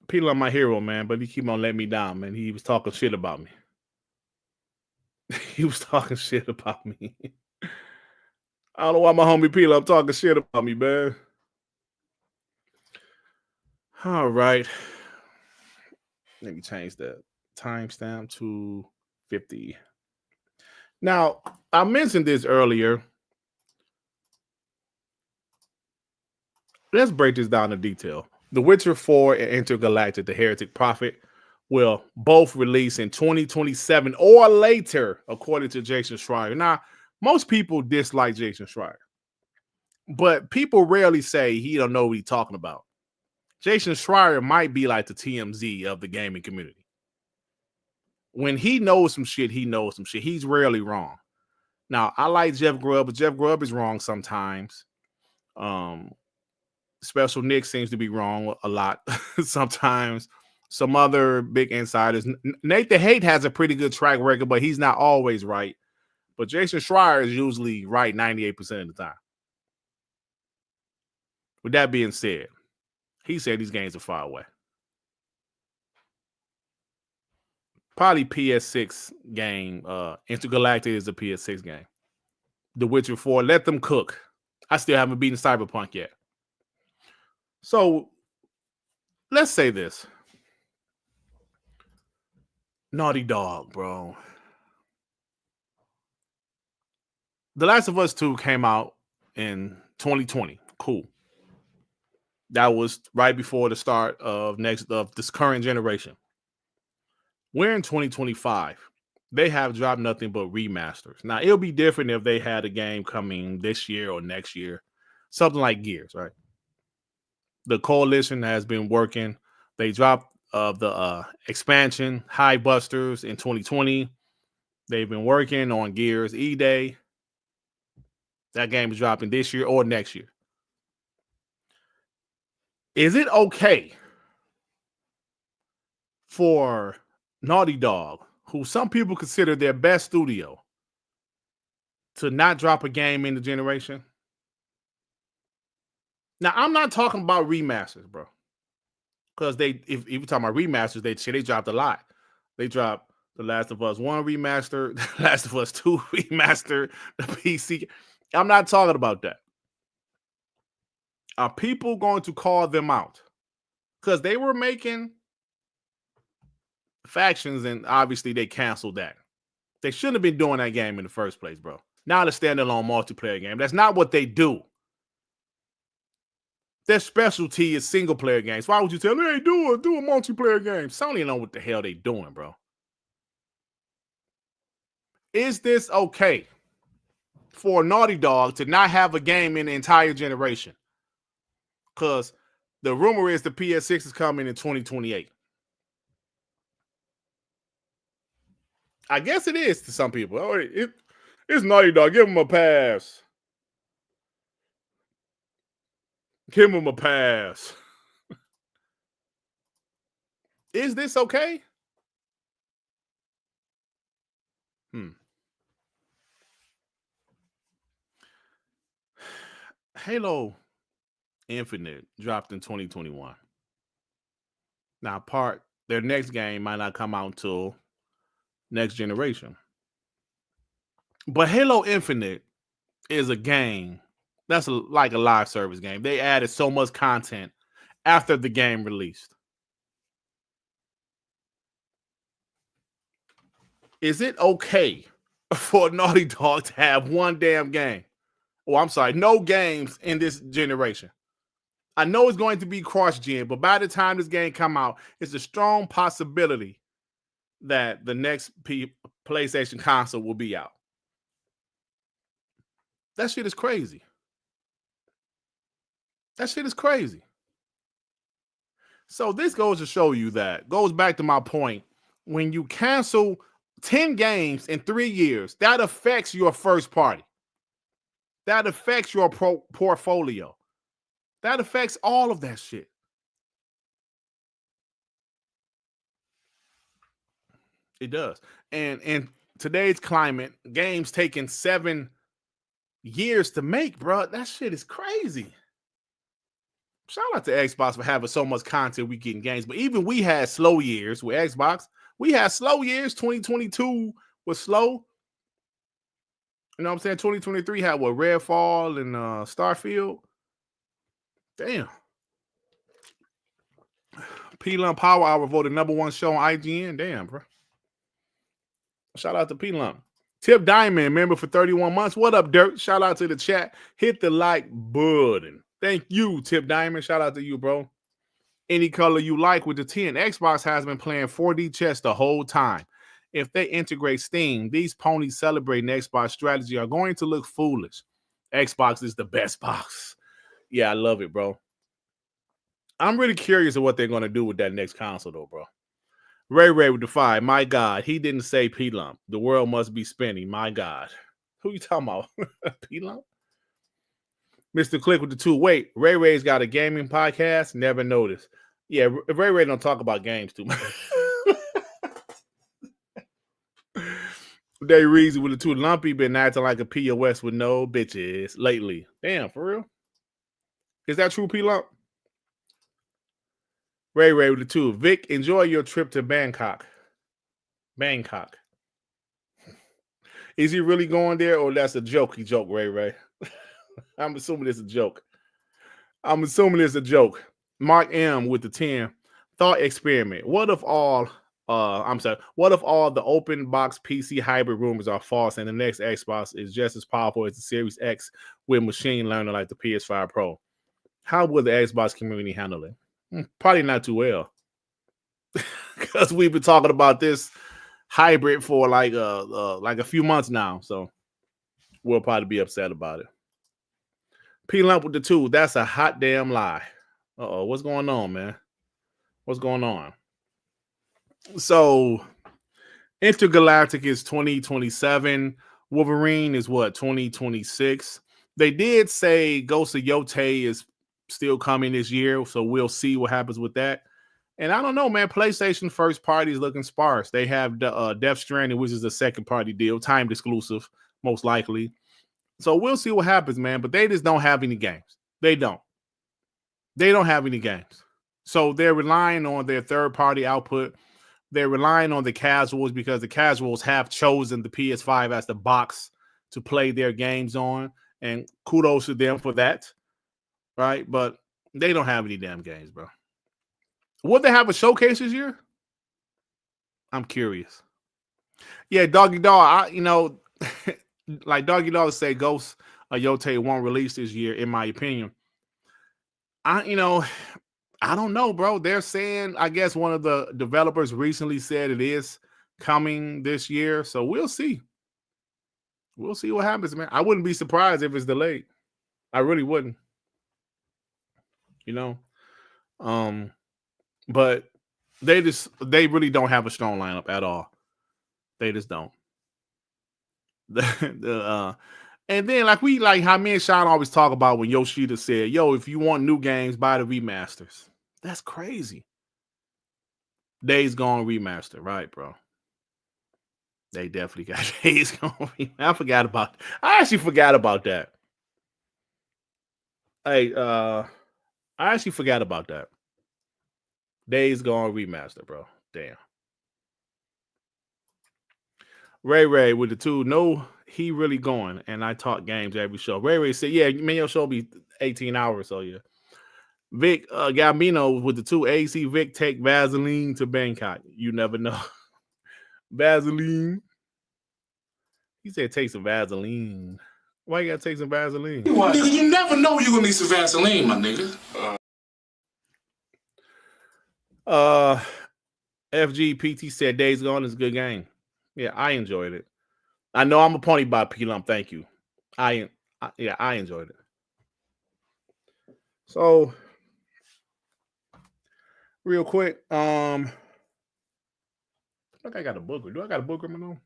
[SPEAKER 1] P-Lump my hero, man, but he keep on letting me down, man. He was talking shit about me. He was talking shit about me. I don't know why my homie P-Lump talking shit about me, man. All right. Let me change the timestamp to 50. Now, I mentioned this earlier. Let's break this down in detail. The Witcher 4 and Intergalactic, the Heretic Prophet, will both release in 2027 or later, according to Jason Schreier. Now, most people dislike Jason Schreier, but people rarely say he don't know what he's talking about. Jason Schreier might be like the TMZ of the gaming community. When he knows some shit, he knows some shit. He's rarely wrong. Now, I like Jeff Grubb, but Jeff Grubb is wrong sometimes. Special Nick seems to be wrong a lot sometimes. Some other big insiders. Nate the Hate has a pretty good track record, but he's not always right. But Jason Schreier is usually right 98% of the time. With that being said, he said these games are far away. Probably PS6 game. Intergalactic is a PS6 game. The Witcher 4, let them cook. I still haven't beaten Cyberpunk yet. So let's say this. Naughty Dog, bro. The Last of Us 2 came out in 2020. Cool. That was right before the start of this current generation. We're in 2025. They have dropped nothing but remasters. Now, it'll be different if they had a game coming this year or next year. Something like Gears, right? The Coalition has been working. They dropped the expansion, High Busters, in 2020. They've been working on Gears E-Day. That game is dropping this year or next year. Is it okay for Naughty Dog, who some people consider their best studio, to not drop a game in the generation? Now, I'm not talking about remasters, bro. Because if you're talking about remasters, they dropped a lot. They dropped The Last of Us 1 remaster, The Last of Us 2 remaster, the PC. I'm not talking about that. Are people going to call them out? Because they were making factions, and obviously they canceled that. They shouldn't have been doing that game in the first place, bro. Not a standalone multiplayer game. That's not what they do. Their specialty is single player games. Why would you tell them, hey, do a multiplayer game? Sony know what the hell they doing, bro. Is this okay for Naughty Dog to not have a game in the entire generation? Because the rumor is the PS6 is coming in 2028. I guess it is to some people. Oh, it's Naughty Dog. Give them a pass. Give them a pass. Is this okay? Halo Infinite dropped in 2021. Now, their next game might not come out until next generation. But Halo Infinite is a game that's like a live service game. They added so much content after the game released. Is it okay for Naughty Dog to have one damn game? Oh, I'm sorry, no games in this generation. I know it's going to be cross-gen, but by the time this game come out, it's a strong possibility that the next PlayStation console will be out. That shit is crazy. That shit is crazy. So this goes to show you goes back to my point. When you cancel 10 games in 3 years, that affects your first party. That affects your portfolio. That affects all of that shit. It does. And in today's climate, games taking 7 years to make, bro. That shit is crazy. Shout out to Xbox for having so much content we get in games. But even we had slow years with Xbox. We had slow years. 2022 was slow. You know what I'm saying? 2023 had what? Redfall and Starfield. Damn. P-Lump Power Hour voted #1 show on IGN. Damn, bro. Shout out to P-Lump. Tip Diamond, member for 31 months. What up, Dirt? Shout out to the chat. Hit the like button. Thank you, Tip Diamond. Shout out to you, bro. Any color you like with the 10. Xbox has been playing 4D chess the whole time. If they integrate Steam, these ponies celebrating Xbox strategy are going to look foolish. Xbox is the best box. Yeah, I love it, bro. I'm really curious of what they're going to do with that next console, though, bro. Ray with the 5. My God, he didn't say P-Lump. The world must be spinning. My God. Who you talking about? P-Lump? Mr. Click with the 2. Wait, Ray's got a gaming podcast? Never noticed. Yeah, Ray don't talk about games too much. Day Reezy with the 2. Lumpy been acting like a POS with no bitches lately. Damn, for real? Is that true, P-Lump? Ray with the 2. Vic, enjoy your trip to Bangkok. Bangkok. Is he really going there, or that's a jokey joke, Ray? I'm assuming it's a joke. Mark M with the 10. Thought experiment. What if all I'm sorry. What if all the open box PC hybrid rumors are false and the next Xbox is just as powerful as the Series X with machine learning like the PS5 Pro? How will the Xbox community handle it? Probably not too well, because we've been talking about this hybrid for like a few months now. So we'll probably be upset about it. P Lump with the 2. That's a hot damn lie. Uh-oh, what's going on, man? What's going on? So Intergalactic is 2027. Wolverine is what, 2026. They did say Ghost of Yotei is still coming this year, so we'll see what happens with that. And I don't know, man. PlayStation first party is looking sparse. They have Death Stranding, which is a second party deal, timed exclusive, most likely. So we'll see what happens, man. But they just don't have any games. They don't. They don't have any games. So they're relying on their third party output. They're relying on the casuals because the casuals have chosen the PS5 as the box to play their games on. And kudos to them for that. Right? But they don't have any damn games, bro. Would they have a showcase this year? I'm curious. Yeah, Doggy Dog, like Doggy Dog say, Ghost of Yotei won't release this year, in my opinion. I don't know, bro. They're saying, I guess one of the developers recently said it is coming this year. So we'll see. We'll see what happens, man. I wouldn't be surprised if it's delayed. I really wouldn't. But they really don't have a strong lineup at all. They just don't. And then like how me and Shawn always talk about when Yoshida said, yo, if you want new games, buy the remasters. That's crazy. Days Gone remaster, right, bro? They definitely got Days Gone. I actually forgot about that. Hey, I actually forgot about that. Days Gone remaster, bro. Damn. Ray with the 2. No, he really going. And I talk games every show. Ray said, yeah, man, your show be 18 hours, so yeah. Vic Gambino with the 2. AC Vic take Vaseline to Bangkok. You never know. Vaseline. He said take some Vaseline. Why you gotta take some Vaseline?
[SPEAKER 2] Nigga, you never know you're gonna need some Vaseline, my nigga.
[SPEAKER 1] FGPT said Days Gone is a good game. Yeah, I enjoyed it. I know I'm a pony by P-Lump. Thank you. I enjoyed it. So, real quick, I think I got a booker. Do I got a booker, Mano?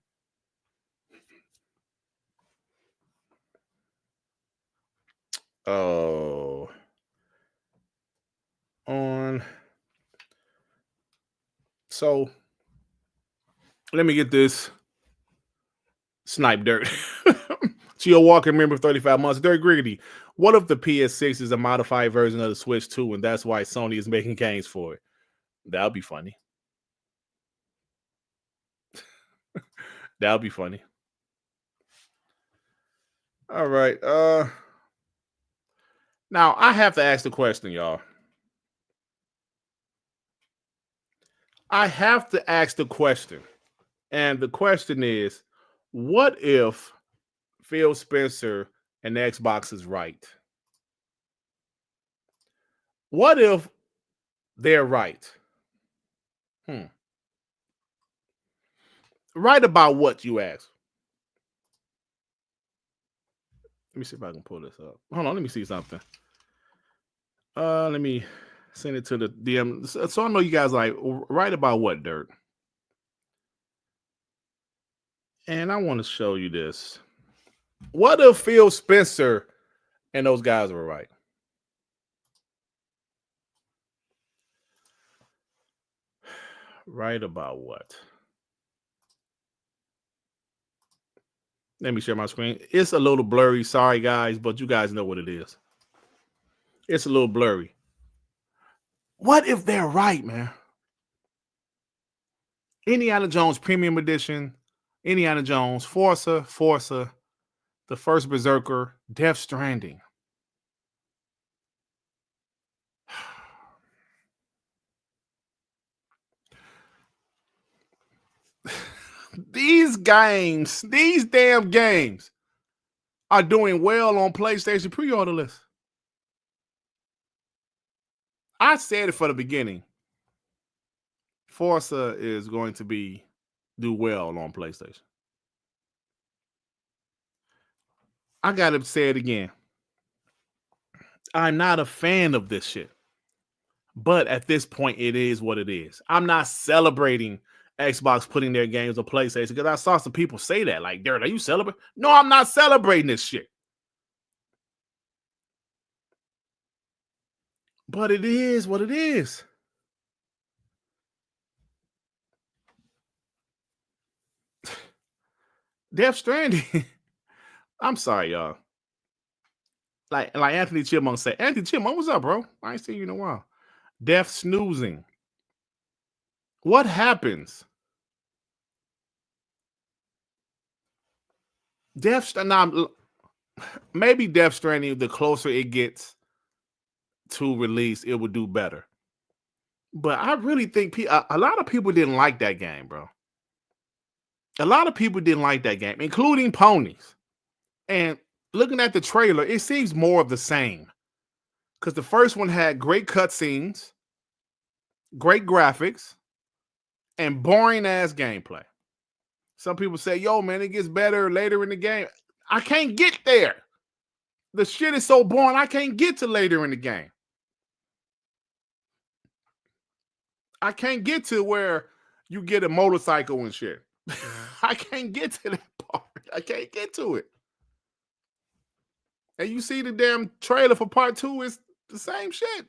[SPEAKER 1] Oh, so let me get this. Snipe Dirt. Geo Walker, member 35 months. Dirt Griggity. What if the PS6 is a modified version of the Switch 2 and that's why Sony is making games for it? That would be funny. That would be funny. All right. Now I have to ask the question, y'all. I have to ask the question. And the question is, what if Phil Spencer and Xbox is right? What if they're right? Right about what, you ask? Let me see if I can pull this up. Hold on, let me see something. Let me send it to the DM. So I know you guys like right about what, Dirt? And I want to show you this. What if Phil Spencer and those guys were right? Right about what? Let me share my screen. It's a little blurry. Sorry, guys, but you guys know what it is. It's a little blurry. What if they're right, man? Indiana Jones Premium Edition, Indiana Jones, Forza, The First Berserker, Death Stranding. these damn games are doing well on PlayStation pre-order lists. I said it for the beginning. Forza is going to do well on PlayStation. I gotta say it again. I'm not a fan of this shit. But at this point, it is what it is. I'm not celebrating Xbox putting their games on PlayStation because I saw some people say that. Like, Dirt, are you celebrating? No, I'm not celebrating this shit. But it is what it is. Death Stranding. I'm sorry, y'all. Like Anthony Chipmunk said. Anthony Chipmunk, what's up, bro? I ain't seen you in a while. Death snoozing. What happens? Maybe Death Stranding, the closer it gets to release, it would do better. But I really think a lot of people didn't like that game, bro. A lot of people didn't like that game, including ponies. And looking at the trailer, it seems more of the same. Because the first one had great cutscenes, great graphics, and boring-ass gameplay. Some people say, yo, man, it gets better later in the game. I can't get there. The shit is so boring, I can't get to later in the game. I can't get to where you get a motorcycle and shit. I can't get to that part. I can't get to it. And you see the damn trailer for part 2, it's the same shit.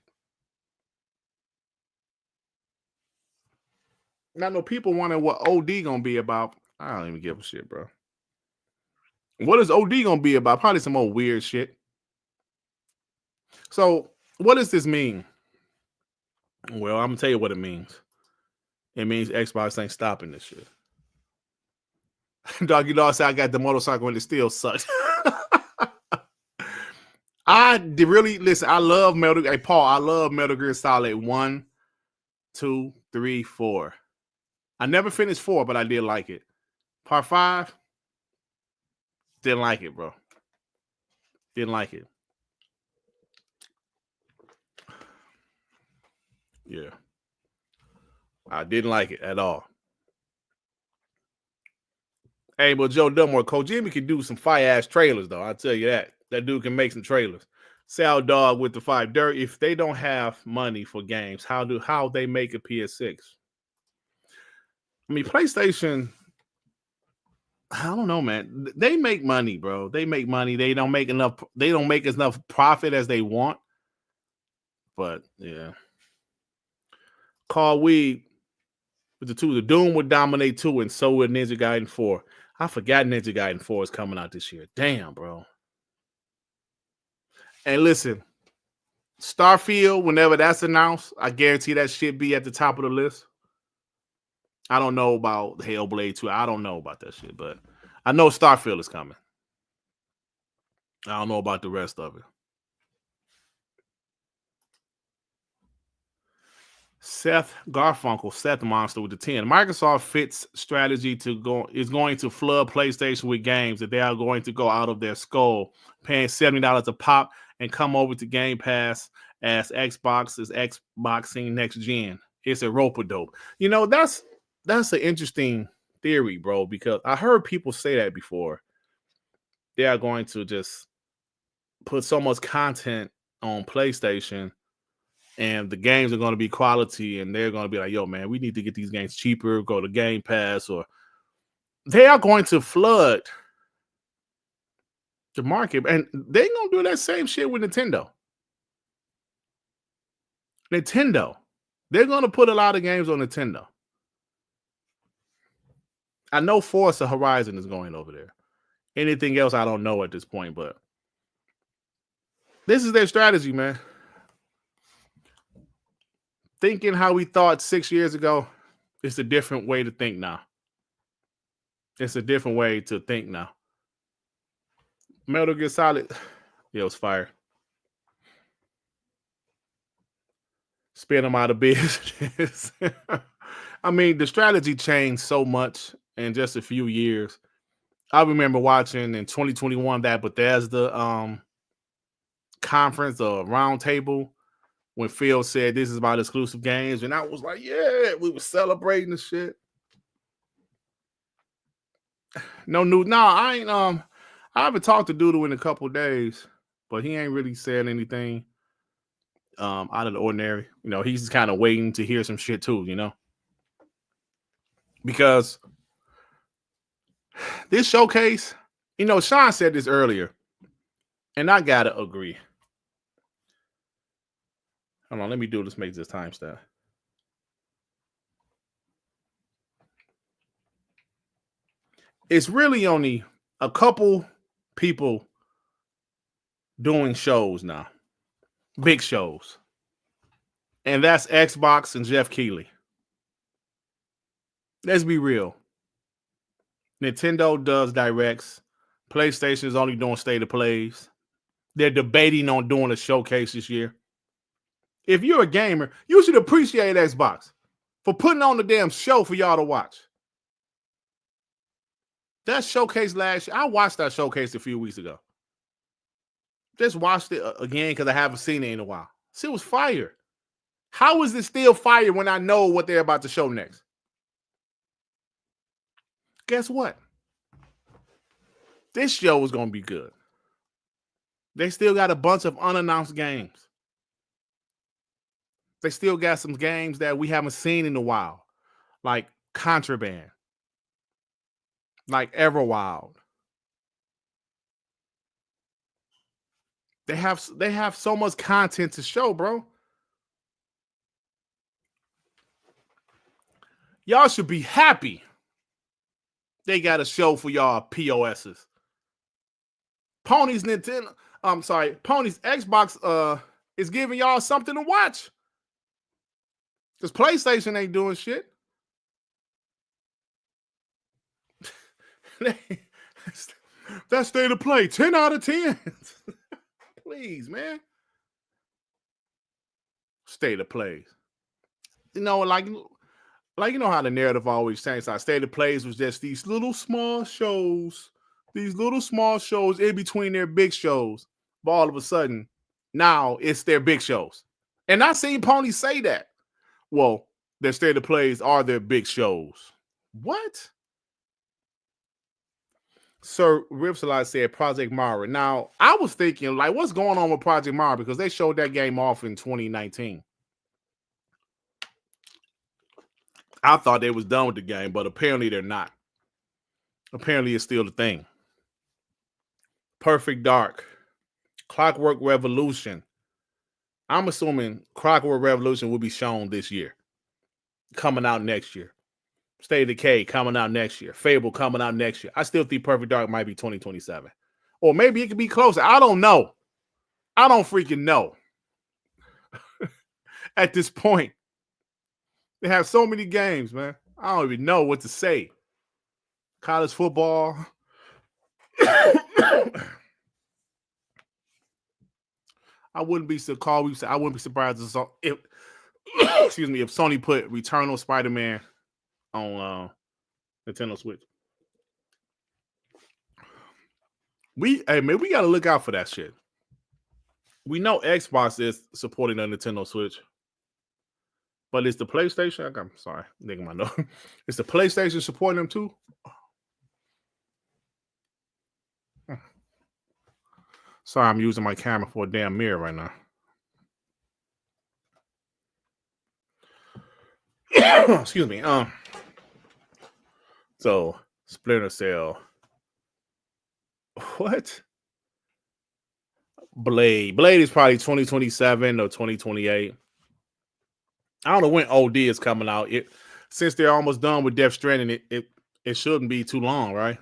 [SPEAKER 1] I know people wondering what OD gonna be about. I don't even give a shit, bro. What is OD gonna be about? Probably some old weird shit. So, what does this mean? Well, I'm gonna tell you what it means. It means Xbox ain't stopping this shit. Doggy Dog said I got the motorcycle and it still sucks. I love Metal Gear. Hey, Paul, I love Metal Gear Solid 1, 2, 3, 4. I never finished 4, but I did like it. Part 5, didn't like it, bro. Didn't like it. Yeah. I didn't like it at all. Hey, but Joe Dunmore, Kojima can do some fire-ass trailers, though. I'll tell you that. That dude can make some trailers. Sal Dog with the 5. Dirt, if they don't have money for games, how they make a PS6? I mean, PlayStation, I don't know, man. They make money, bro. They make money. They don't make enough profit as they want. But yeah. Carl Weed with the 2. The Doom would dominate 2, and so would Ninja Gaiden 4. I forgot Ninja Gaiden 4 is coming out this year. Damn, bro. And listen, Starfield, whenever that's announced, I guarantee that shit be at the top of the list. I don't know about Hellblade 2. I don't know about that shit, but I know Starfield is coming. I don't know about the rest of it. Seth Garfunkel, Seth Monster with the 10. Microsoft fits strategy is going to flood PlayStation with games that they are going to go out of their skull, paying $70 a pop and come over to Gamepass as Xbox is Xboxing next gen. It's a rope-a-dope. You know, that's an interesting theory, bro, because I heard people say that before. They are going to just put so much content on PlayStation and the games are going to be quality, and they're going to be like, yo, man, we need to get these games cheaper, go to Game Pass, or they are going to flood the market. And they're going to do that same shit with Nintendo. They're going to put a lot of games on Nintendo. I know Forza Horizon is going over there. Anything else, I don't know at this point, but this is their strategy, man. Thinking how we thought 6 years ago, it's a different way to think now. It's a different way to think now. Metal Gear Solid, it was fire. Spin them out of business. I mean, the strategy changed so much in just a few years. I remember watching in 2021 that Bethesda conference or roundtable when Phil said this is about exclusive games, and I was like, yeah, we were celebrating the shit. No news. No, I ain't. I haven't talked to Doodle in a couple of days, but he ain't really said anything out of the ordinary. You know, he's kind of waiting to hear some shit too. You know, because this showcase, you know, Shawn said this earlier, and I gotta agree. Hold on, let me do this. Make this timestamp. It's really only a couple people doing shows now, big shows, and that's Xbox and Jeff Keighley. Let's be real. Nintendo does directs. PlayStation is only doing state of plays. They're debating on doing a showcase this year. If you're a gamer, you should appreciate Xbox for putting on the damn show for y'all to watch. That showcase last year, I watched that showcase a few weeks ago. Just watched it again because I haven't seen it in a while. See, it was fire. How is it still fire when I know what they're about to show next? Guess what? This show is going to be good. They still got a bunch of unannounced games. They still got some games that we haven't seen in a while, like Contraband, like Everwild. They have so much content to show, bro. Y'all should be happy. They got a show for y'all POSs. Pony's Nintendo. I'm sorry, Pony's Xbox is giving y'all something to watch. Because PlayStation ain't doing shit. That state of play, 10 out of 10. Please, man. State of plays. You know, like you know how the narrative always changed. Our state of plays was just these little small shows, in between their big shows. But all of a sudden, now it's their big shows. And I seen Pony say that. Well, their state of plays are their big shows. What? Sir Ripsalot said Project Mara. Now, I was thinking, like, what's going on with Project Mara? Because they showed that game off in 2019. I thought they was done with the game, but apparently they're not. Apparently it's still the thing. Perfect Dark. Clockwork Revolution. I'm assuming Clockwork Revolution will be shown this year. Coming out next year. State of Decay coming out next year. Fable coming out next year. I still think Perfect Dark might be 2027. Or maybe it could be closer. I don't know. I don't freaking know. At this point. They have so many games, man. I don't even know what to say. College football. I wouldn't be surprised if excuse me, if Sony put Return of Spider-Man on Nintendo Switch. We gotta look out for that shit. We know Xbox is supporting the Nintendo Switch, but it's the PlayStation. I'm sorry, nigga, my note. It's the PlayStation supporting them too. Sorry, I'm using my camera for a damn mirror right now. Excuse me. So Splinter Cell. What? Blade is probably 2027 or 2028. I don't know when OD is coming out. Since they're almost done with Death Stranding, it shouldn't be too long, right?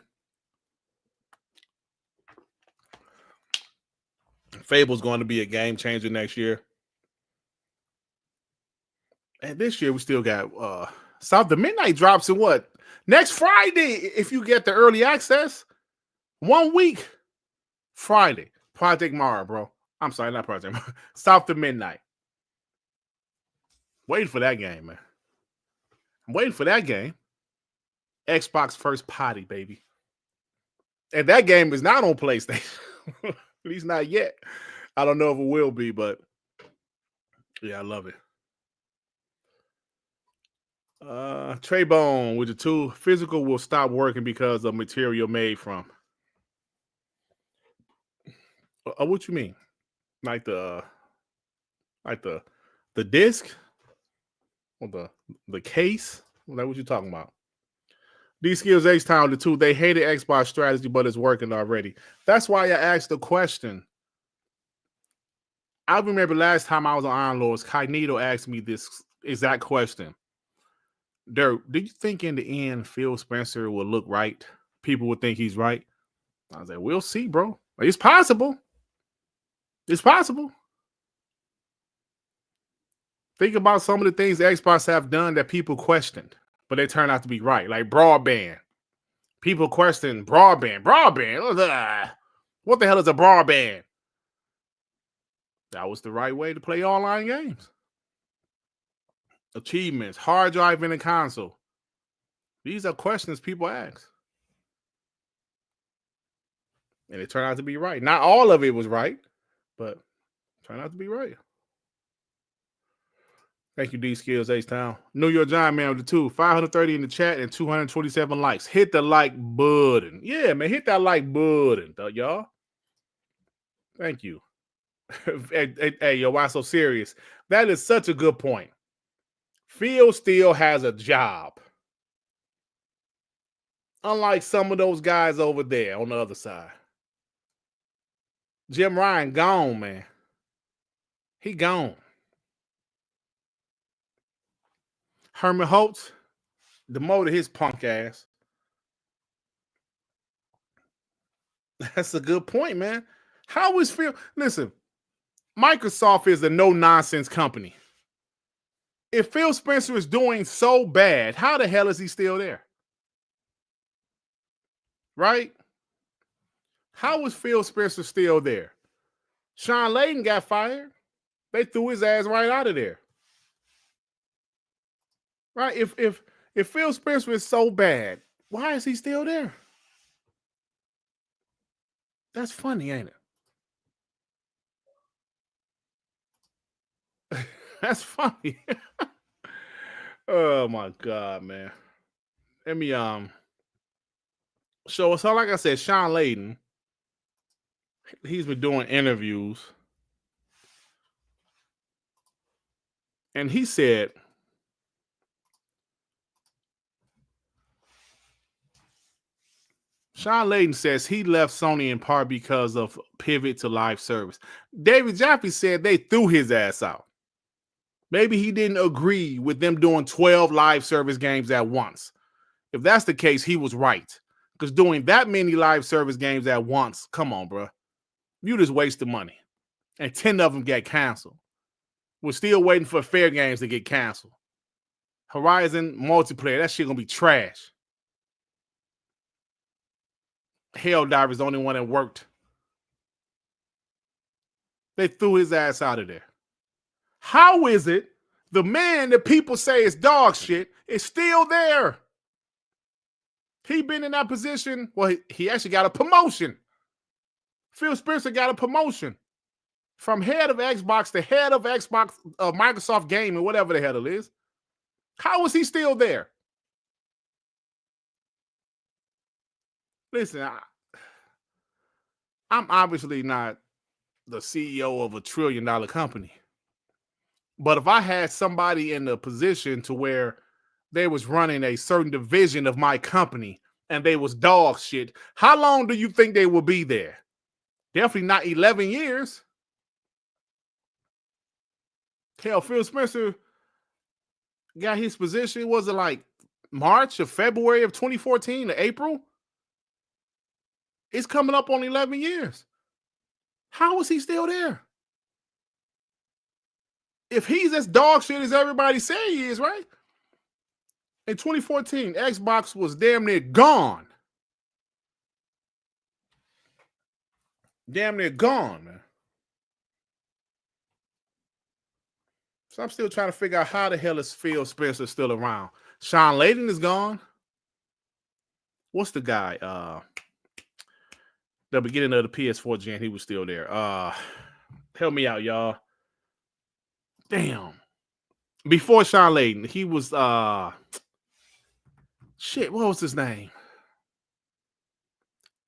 [SPEAKER 1] Fable's going to be a game changer next year. And this year we still got South the Midnight drops in what? Next Friday, if you get the early access. 1 week. Friday. Project Mara, bro. I'm sorry, not Project Mara. South to Midnight. Waiting for that game, man. I'm waiting for that game. Xbox first party, baby. And that game is not on PlayStation. At least not yet. I don't know if it will be, but yeah, I love it. Trey Bone with the two physical will stop working because of material made from. What you mean? Like the disc or the case? Like what you talking about? These skills H Town the two. They hated Xbox strategy, but it's working already. That's why I asked the question. I remember last time I was on Iron Lords, Cognito asked me this exact question. Dirt, do you think in the end Phil Spencer will look right? People would think he's right. I was like, we'll see, bro. It's possible. It's possible. Think about some of the things the Xbox have done that people questioned, but they turn out to be right. Like broadband. People question broadband. Broadband. What the hell is a broadband? That was the right way to play online games. Achievements, hard drive in a console. These are questions people ask. And it turned out to be right. Not all of it was right, but it turned out to be right. Thank you, D Skills H-Town. New York Giant Man with the 2. 530 in the chat and 227 likes. Hit the like button. Yeah, man, hit that like button, y'all. Thank you. Hey, yo, why so serious? That is such a good point. Phil still has a job. Unlike some of those guys over there on the other side. Jim Ryan gone, man. He gone. Herman Holtz demoted his punk ass. That's a good point, man. How is Phil? Listen, Microsoft is a no-nonsense company. If Phil Spencer is doing so bad, how the hell is he still there? Right? How is Phil Spencer still there? Shawn Layden got fired. They threw his ass right out of there. Right? If Phil Spencer is so bad, why is he still there? That's funny, ain't it? That's funny. Oh my God, man. Let me so like I said, Shawn Layden, he's been doing interviews. And he said, Shawn Layden says he left Sony in part because of pivot to live service. David Jaffe said they threw his ass out. Maybe he didn't agree with them doing 12 live service games at once. If that's the case, he was right. Because doing that many live service games at once, come on, bro. You just wasted money. And 10 of them get canceled. We're still waiting for Fair Games to get canceled. Horizon multiplayer, that shit gonna be trash. Helldivers is the only one that worked. They threw his ass out of there. How is it the man that people say is dog shit is still there? He been in that position. Well, he actually got a promotion. Phil Spencer got a promotion from head of Xbox to head of Xbox, Microsoft Gaming, whatever the hell it is. How is he still there? Listen, I'm obviously not the CEO of a $1 trillion company. But if I had somebody in the position to where they was running a certain division of my company and they was dog shit, how long do you think they will be there? Definitely not 11 years. Hell, Phil Spencer got his position, was it like March or February of 2014 to April? It's coming up on 11 years. How is he still there? If he's as dog shit as everybody say he is, right? In 2014, Xbox was damn near gone. Damn near gone, man. So I'm still trying to figure out how the hell is Phil Spencer still around. Shawn Layden is gone. what's the guy? The beginning of the PS4 gen, he was still there. Help me out, y'all. Damn. Before Shawn Layden, he was shit, what was his name?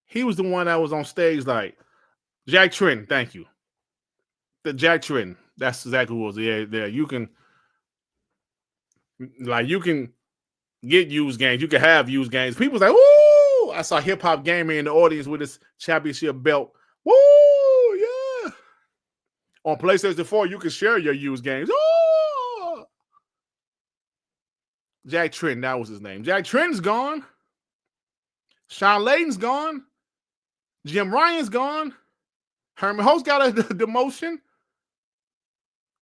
[SPEAKER 1] He was the one that was on stage like Jack Trenton, thank you. The Jack Trenton. That's exactly what it was. Yeah, there. You can get used games. You can have used games. People's like, woo! I saw Hip Hop Gamer in the audience with his championship belt. Woo! Yeah. On PlayStation 4, you can share your used games. Ooh! Jack Trenton, that was his name. Jack Trenton's gone. Shawn Layden's gone. Jim Ryan's gone. Herman Host got a demotion.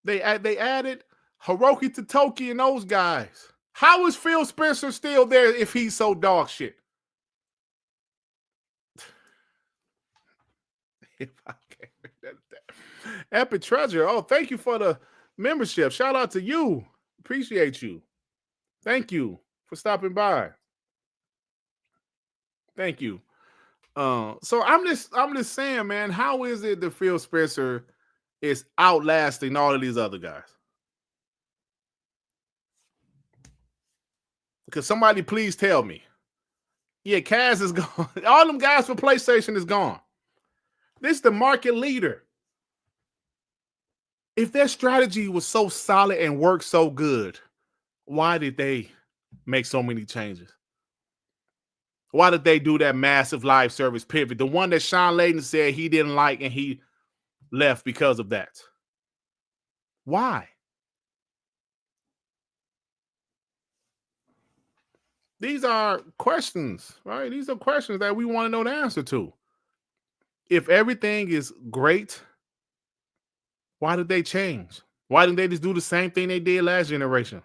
[SPEAKER 1] They added Hiroki Totoki and those guys. How is Phil Spencer still there if he's so dog shit? Epic Treasure. Oh, thank you for the membership. Shout out to you. Appreciate you. Thank you for stopping by. Thank you. So I'm just saying, man, how is it that Phil Spencer is outlasting all of these other guys? Because somebody please tell me. Yeah, Kaz is gone. All them guys for PlayStation is gone. This is the market leader. If their strategy was so solid and worked so good, why did they make so many changes? Why did they do that massive live service pivot? The one that Shawn Layden said he didn't like and he left because of that. Why? These are questions, right? These are questions that we want to know the answer to. If everything is great, why did they change? Why didn't they just do the same thing they did last generation?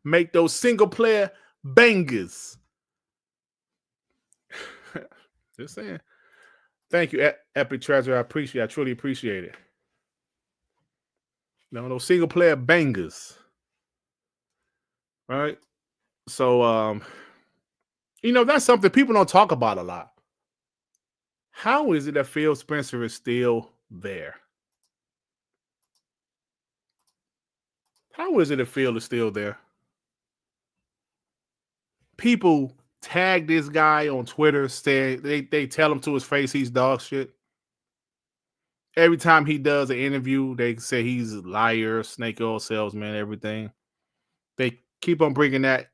[SPEAKER 1] Make those single player bangers. Just saying. Thank you, Epic Treasure. I truly appreciate it. No, those single player bangers. Right? So that's something people don't talk about a lot. How is it that Phil Spencer is still there? How is it that Phil is still there? People tag this guy on Twitter, say they tell him to his face he's dog shit. Every time he does an interview, they say he's a liar, snake oil salesman, everything. They keep on bringing that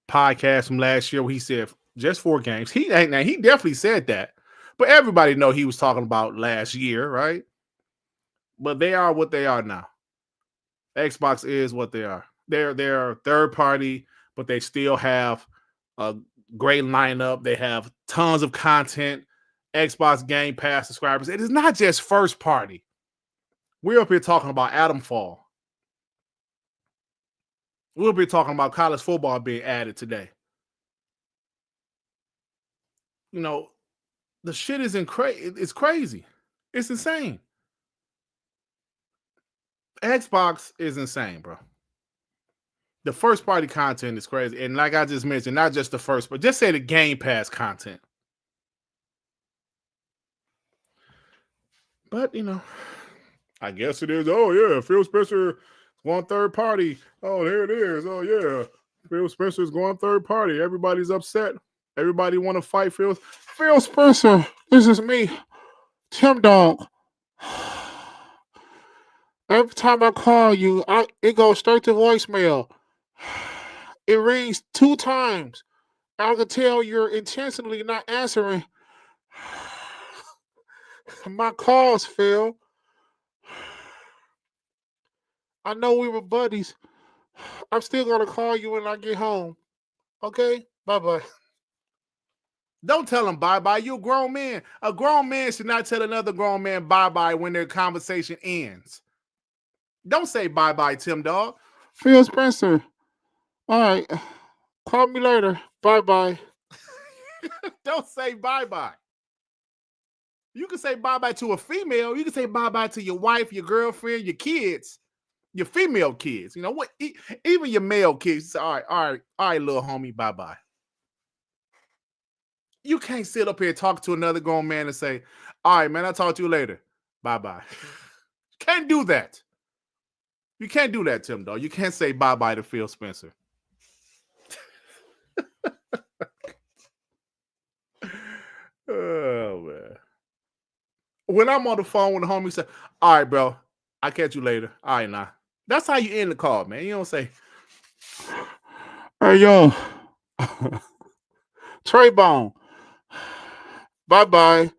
[SPEAKER 1] podcast from last year where he said just 4 games. He definitely said that, but everybody know he was talking about last year, right? But they are what they are now. Xbox is what they are. They're third party, but they still have a great lineup. They have tons of content. Xbox Game Pass subscribers. It is not just first party. We're up here talking about Atom Fall. We'll be talking about college football being added today. The shit is it's crazy. It's insane. Xbox is insane, bro. The first party content is crazy. And like I just mentioned, not just the first, but just say the Game Pass content. But, I guess it is. Oh, yeah, Phil Spencer going third party. Oh, there it is. Oh, yeah, Phil Spencer's going third party. Everybody's upset. Everybody want to fight Phil Spencer. This is me, Tim Dog. Every time I call you, it goes straight to voicemail. It rings 2 times. I can tell you're intentionally not answering my calls, Phil. I know we were buddies. I'm still going to call you when I get home. Okay? Bye-bye. Don't tell him bye-bye. You're a grown man. A grown man should not tell another grown man bye-bye when their conversation ends. Don't say bye-bye, Tim Dog. Phil Spencer. All right. Call me later. Bye-bye. Don't say bye-bye. You can say bye-bye to a female. You can say bye-bye to your wife, your girlfriend, your kids, your female kids. You know what? Even your male kids. All right, little homie, bye-bye. You can't sit up here and talk to another grown man and say, all right, man, I'll talk to you later. Bye-bye. You can't do that. You can't do that, Tim, dog. You can't say bye-bye to Phil Spencer. Oh, man. When I'm on the phone with the homie, say, all right, bro, I'll catch you later. All right, nah. That's how you end the call, man. You don't say, hey, yo, Trey Bone, bye-bye.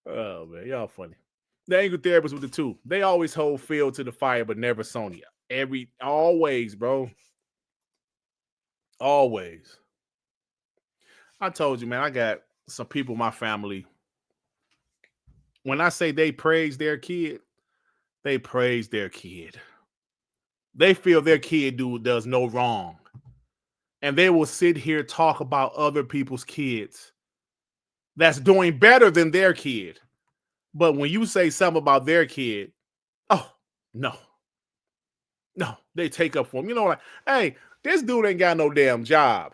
[SPEAKER 1] Oh, man, y'all funny. The Angry Therapist with the two. They always hold Phil to the fire, but never Sony. Always, bro. Always. I told you, man, I got some people in my family. When I say they praise their kid, they praise their kid. They feel their kid does no wrong. And they will sit here and talk about other people's kids that's doing better than their kid. But when you say something about their kid, oh, no. No, they take up for him. You know, like, hey, this dude ain't got no damn job.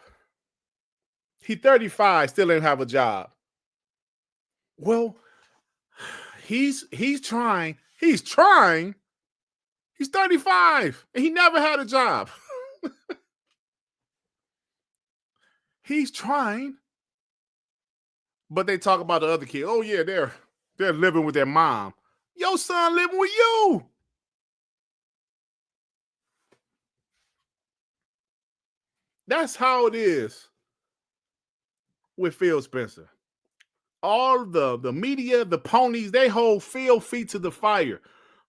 [SPEAKER 1] He 35, still ain't have a job. Well, he's trying. He's trying. He's 35, and he never had a job. He's trying. But they talk about the other kid. Oh, yeah, they're living with their mom. Your son living with you. That's how it is with Phil Spencer. All the media, the ponies, they hold Phil feet to the fire.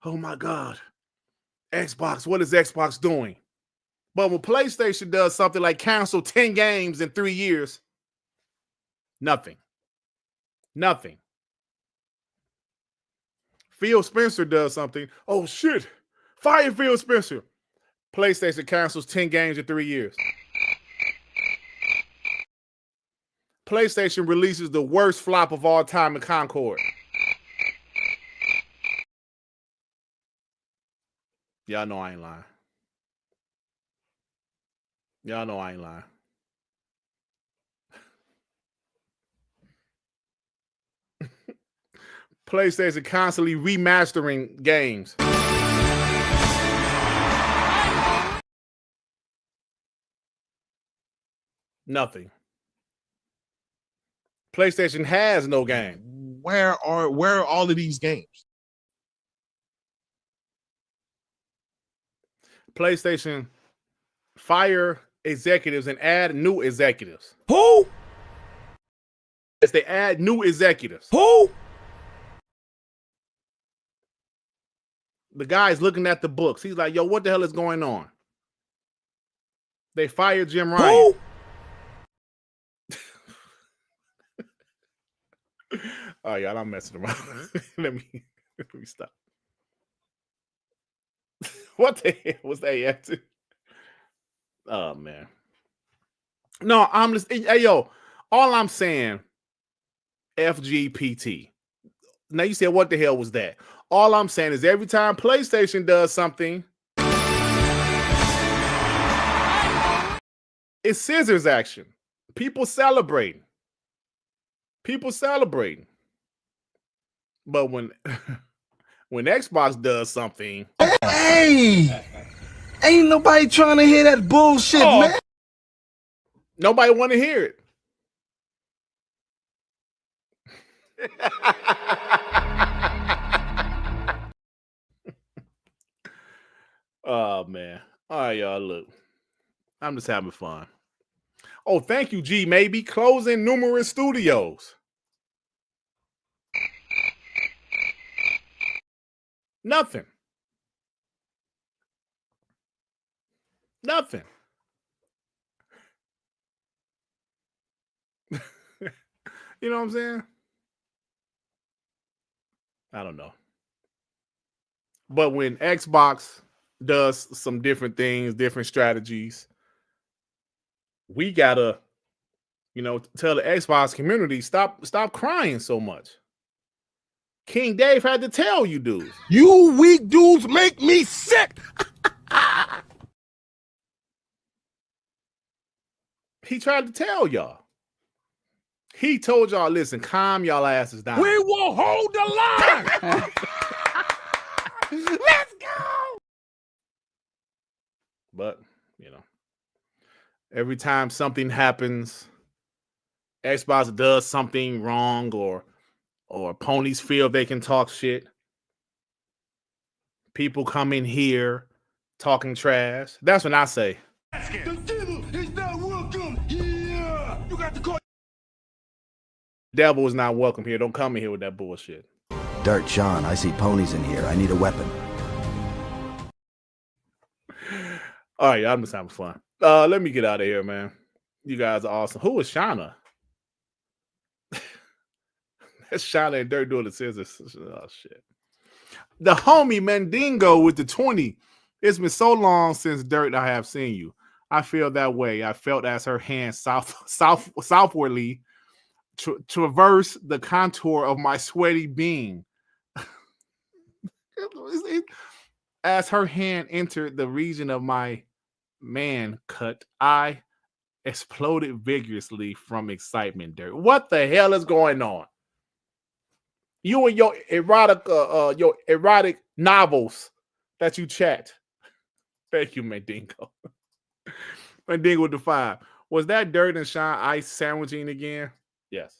[SPEAKER 1] Oh, my God. Xbox, what is Xbox doing? But when PlayStation does something like cancel 10 games in 3 years, nothing. Nothing. Phil Spencer does something. Oh, shit. Fire Phil Spencer. PlayStation cancels 10 games in 3 years. PlayStation releases the worst flop of all time in Concord. Y'all know I ain't lying. Y'all know I ain't lying. PlayStation constantly remastering games. Nothing. PlayStation has no game.
[SPEAKER 3] Where are all of these games?
[SPEAKER 1] PlayStation fire executives and add new executives.
[SPEAKER 3] Who?
[SPEAKER 1] As they add new executives.
[SPEAKER 3] Who?
[SPEAKER 1] The guy's looking at the books. He's like, yo, what the hell is going on? They fired Jim Ryan.
[SPEAKER 3] Who?
[SPEAKER 1] Oh, y'all, I'm messing around. let me stop. What the hell was that answer? Oh, man. No, I'm just, hey, yo, all I'm saying, FGPT. Now you said, what the hell was that? All I'm saying is every time PlayStation does something, it's scissors action. People celebrating. But when Xbox does something,
[SPEAKER 4] hey, ain't nobody trying to hear that bullshit, man.
[SPEAKER 1] Nobody want to hear it. Oh, man. All right, y'all, look. I'm just having fun. Oh, thank you, G. Maybe closing numerous studios. Nothing. You know what I'm saying? I don't know. But when Xbox does some different things, different strategies, we gotta, tell the Xbox community, stop crying so much. King Dave had to tell you dudes.
[SPEAKER 4] You weak dudes make me sick.
[SPEAKER 1] He tried to tell y'all. He told y'all, listen, calm y'all asses down.
[SPEAKER 3] We will hold the line.
[SPEAKER 1] Let's go. But, every time something happens, Xbox does something wrong or ponies feel they can talk shit, people come in here talking trash. That's when I say,
[SPEAKER 4] The devil is not welcome here. You got to call.
[SPEAKER 1] devil is not welcome here. Don't come in here with that bullshit.
[SPEAKER 5] Dirt, Shawn, I see ponies in here. I need a weapon.
[SPEAKER 1] All right, I'm just having fun. Let me get out of here, man. You guys are awesome. Who is Shauna? That's Shauna and Dirt doing the scissors. Oh, shit. The homie Mandingo with the 20. It's been so long since Dirt I have seen you. I feel that way. I felt as her hand southwardly traverse the contour of my sweaty being. As her hand entered the region of my man cut, I exploded vigorously from excitement. Dirt, what the hell is going on? You and your erotic novels that you chat. Thank you, Mandingo. Mandingo with the 5. Was that Dirt and Shawn ice sandwiching again? Yes.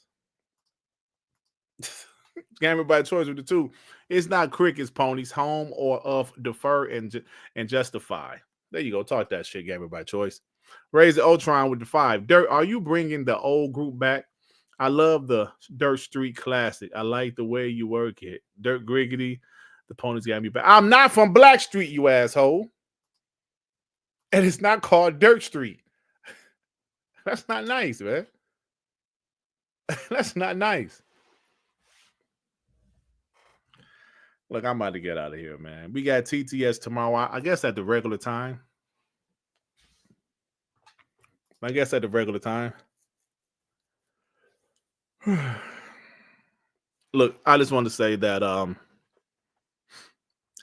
[SPEAKER 1] Gamer by choice with the 2. It's not crickets, ponies, home or of defer and justify. There you go. Talk that shit, Gamer by choice. Razor Ultron with the 5. Dirt, are you bringing the old group back? I love the Dirt Street Classic. I like the way you work it. Dirt Griggity, the ponies got me back. I'm not from Black Street, you asshole. And it's not called Dirt Street. That's not nice, man. That's not nice. Look, I'm about to get out of here, man. We got TTS tomorrow. I guess at the regular time. Look, I just want to say that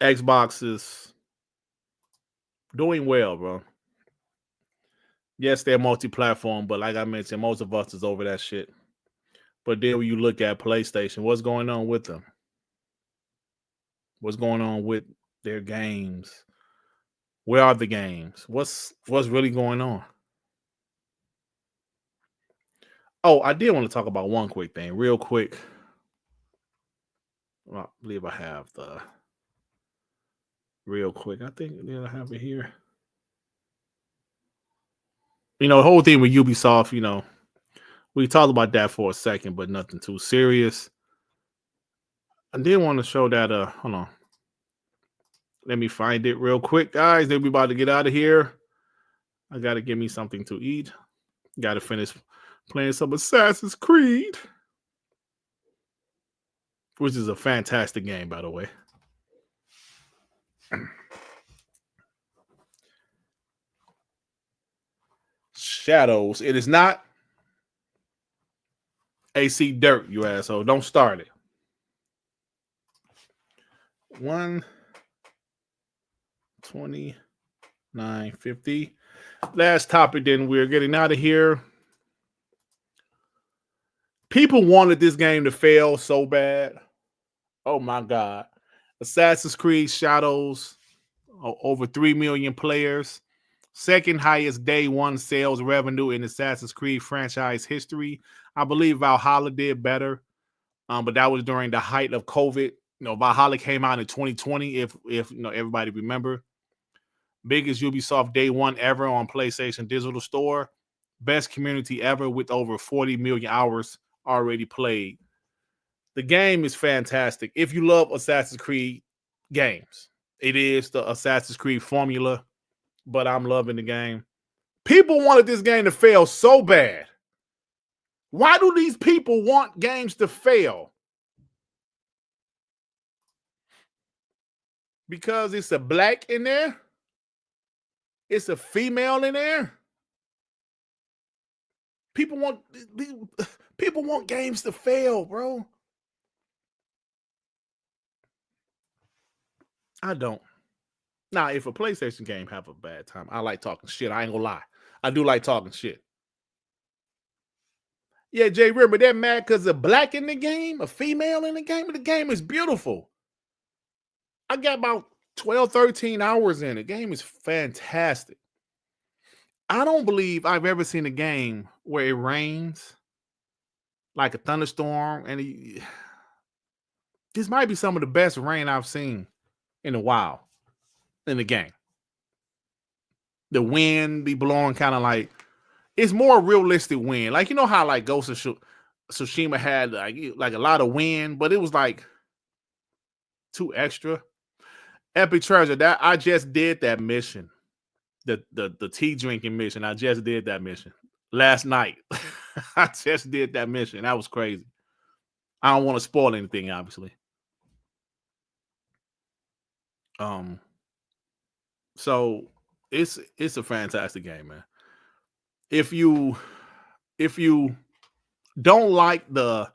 [SPEAKER 1] Xbox is doing well, bro. Yes, they're multi-platform, but like I mentioned, most of us is over that shit. But then when you look at PlayStation, what's going on with them? What's going on with their games? Where are the games? What's really going on? Oh, I did want to talk about one quick thing, real quick. I believe I have the real quick. I think I have it here. The whole thing with Ubisoft, we talked about that for a second, but nothing too serious. I did want to show that. Hold on. Let me find it real quick, guys. Then we about to get out of here. I got to give me something to eat. Got to finish playing some Assassin's Creed, which is a fantastic game, by the way. Shadows. It is not AC Dirt, you asshole. Don't start it. 1:29:50. Last topic, then we're getting out of here. People wanted this game to fail so bad. Oh my God. Assassin's Creed Shadows, over 3 million players. Second highest day one sales revenue in Assassin's Creed franchise history. I believe Valhalla did better, but that was during the height of COVID. Valhalla came out in 2020, if everybody remember. Biggest Ubisoft day one ever on PlayStation Digital Store. Best community ever with over 40 million hours already played. The game is fantastic. If you love Assassin's Creed games, it is the Assassin's Creed formula, but I'm loving the game. People wanted this game to fail so bad. Why do these people want games to fail? Because it's a black in there? It's a female in there? People want games to fail, bro. I don't. Now, if a PlayStation game have a bad time, I like talking shit. I ain't gonna lie. I do like talking shit. Yeah, Jay, remember they're mad because a black in the game, a female in the game, and the game is beautiful. I got about 12, 13 hours in. The game is fantastic. I don't believe I've ever seen a game where it rains like a thunderstorm, and this might be some of the best rain I've seen in a while in the game. The wind be blowing kind of like, it's more realistic wind. Like, you know how like Ghost of Tsushima had like a lot of wind, but it was like too extra. Epic Treasure, that I just did that mission. The tea drinking mission. I just did that mission last night. I just did that mission. That was crazy. I don't want to spoil anything, obviously. So it's a fantastic game, man. If you don't like the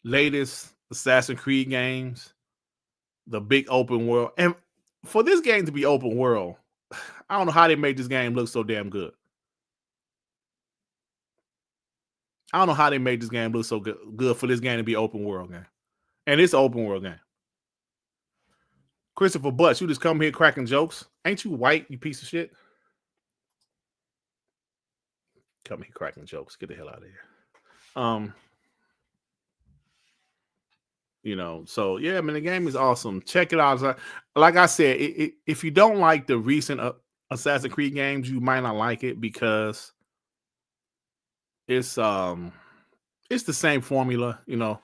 [SPEAKER 1] latest Assassin's Creed games, the big open world, and for this game to be open world, I don't know how they made this game look so damn good. I don't know how they made this game look so good for this game to be open world game. And it's an open world game. Christopher Butts, you just come here cracking jokes. Ain't you white, you piece of shit? Come here cracking jokes. Get the hell out of here. You know, so yeah, I mean, the game is awesome. Check it out. Like I said, if you don't like the recent Assassin's Creed games, you might not like it because it's the same formula, you know.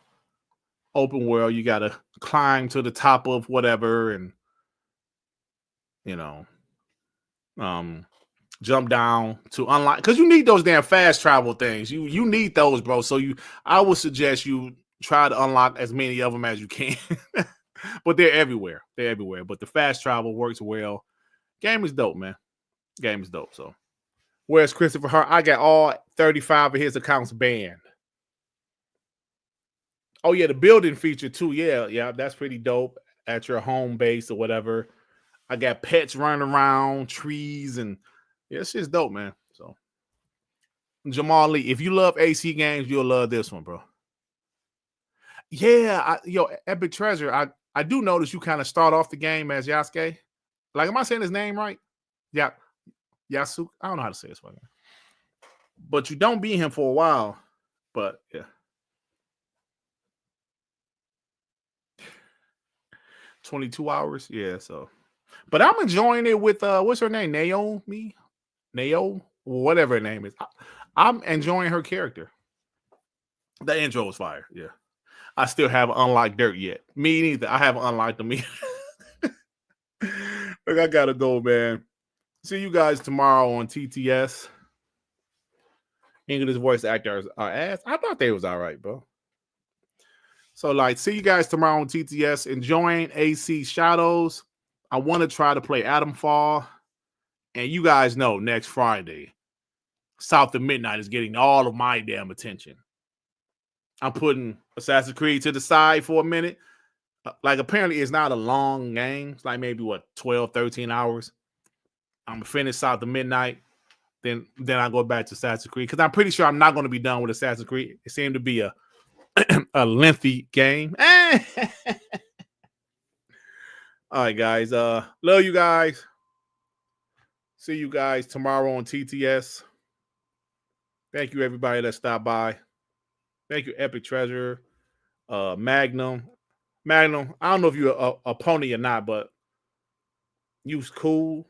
[SPEAKER 1] Open world, you gotta climb to the top of whatever and you know jump down to unlock, because you need those damn fast travel things. You need those, bro. So I would suggest you try to unlock as many of them as you can. But they're everywhere. They're everywhere. But the fast travel works well. Game is dope, man. Game is dope. So where's Christopher Hart? I got all 35 of his accounts banned. Oh, yeah, the building feature too. Yeah, that's pretty dope at your home base or whatever. I got pets running around, trees, and yeah, it's just dope, man. So Jamal Lee, if you love AC games, you'll love this one, bro. Yeah, Epic Treasure, I do notice you kind of start off the game as Yasuke. Like, am I saying his name right? Yeah, Yasuke. I don't know how to say this one. But you don't beat him for a while. But yeah. 22 hours. Yeah, so. But I'm enjoying it with what's her name? Naomi? Whatever her name is. I'm enjoying her character. The intro was fire. Yeah. I still haven't unlocked Dirt yet. Me neither. I haven't unlocked them either. Look, I gotta go, man. See you guys tomorrow on TTS. English voice actors are ass. I thought they was all right, bro. So, like, see you guys tomorrow on TTS. Enjoying AC Shadows. I want to try to play Atomfall. And you guys know next Friday, South of Midnight is getting all of my damn attention. I'm putting Assassin's Creed to the side for a minute. Like, apparently it's not a long game. It's like maybe, 12, 13 hours. I'm going to finish South of Midnight. Then I go back to Assassin's Creed. Because I'm pretty sure I'm not going to be done with Assassin's Creed. It seemed to be a lengthy game. All right, guys. Love you guys. See you guys tomorrow on TTS. Thank you, everybody that stopped by. Thank you, Epic Treasure, Magnum. I don't know if you're a pony or not, but you was cool.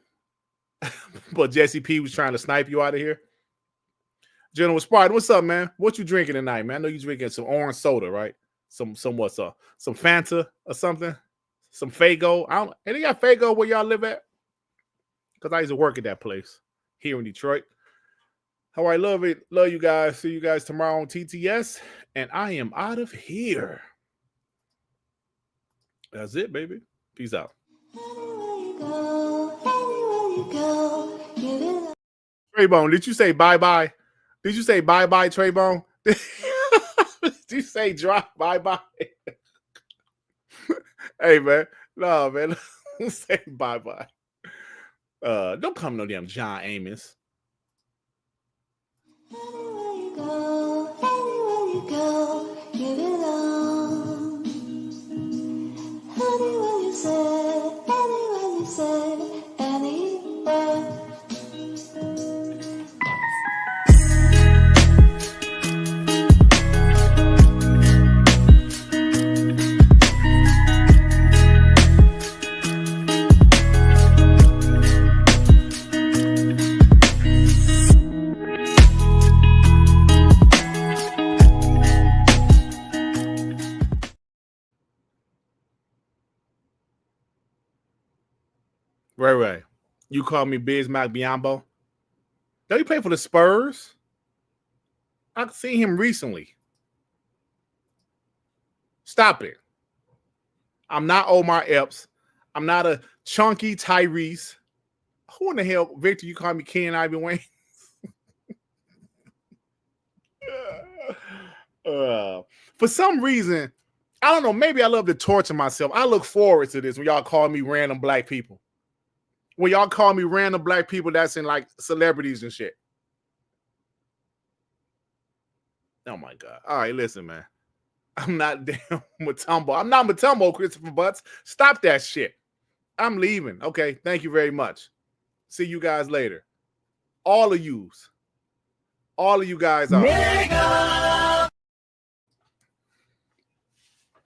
[SPEAKER 1] But Jesse P was trying to snipe you out of here. General Spartan, what's up, man? What you drinking tonight, man? I know you drinking some orange soda, right? Some what's up? Some Fanta or something? Some Fago? And they got Fago where y'all live at? Because I used to work at that place here in Detroit. All right, love it. Love you guys. See you guys tomorrow on TTS. And I am out of here. That's it, baby. Peace out. Treybone, did you say bye-bye? Did you say bye-bye, Treybone? Did you say drop bye-bye? Hey, man. No, man. Don't say bye-bye. Don't come no damn John Amos. Anywhere you go, anywhere
[SPEAKER 6] Girl, you belong. Anywhere you say, anywhere.
[SPEAKER 1] Right. You call me Bismack Biyombo? Don't he play for the Spurs? I've seen him recently. Stop it. I'm not Omar Epps. I'm not a chunky Tyrese. Who in the hell, Victor, you call me Ken Ivan Wayne? For some reason, I don't know, maybe I love to torture myself. I look forward to this when y'all call me random black people. When y'all call me random black people that's in like celebrities and shit. Oh my God. All right, listen, man. I'm not damn Mutombo. I'm not Mutombo, Christopher Butts. Stop that shit. I'm leaving. Okay, thank you very much. See you guys later. All of you guys are.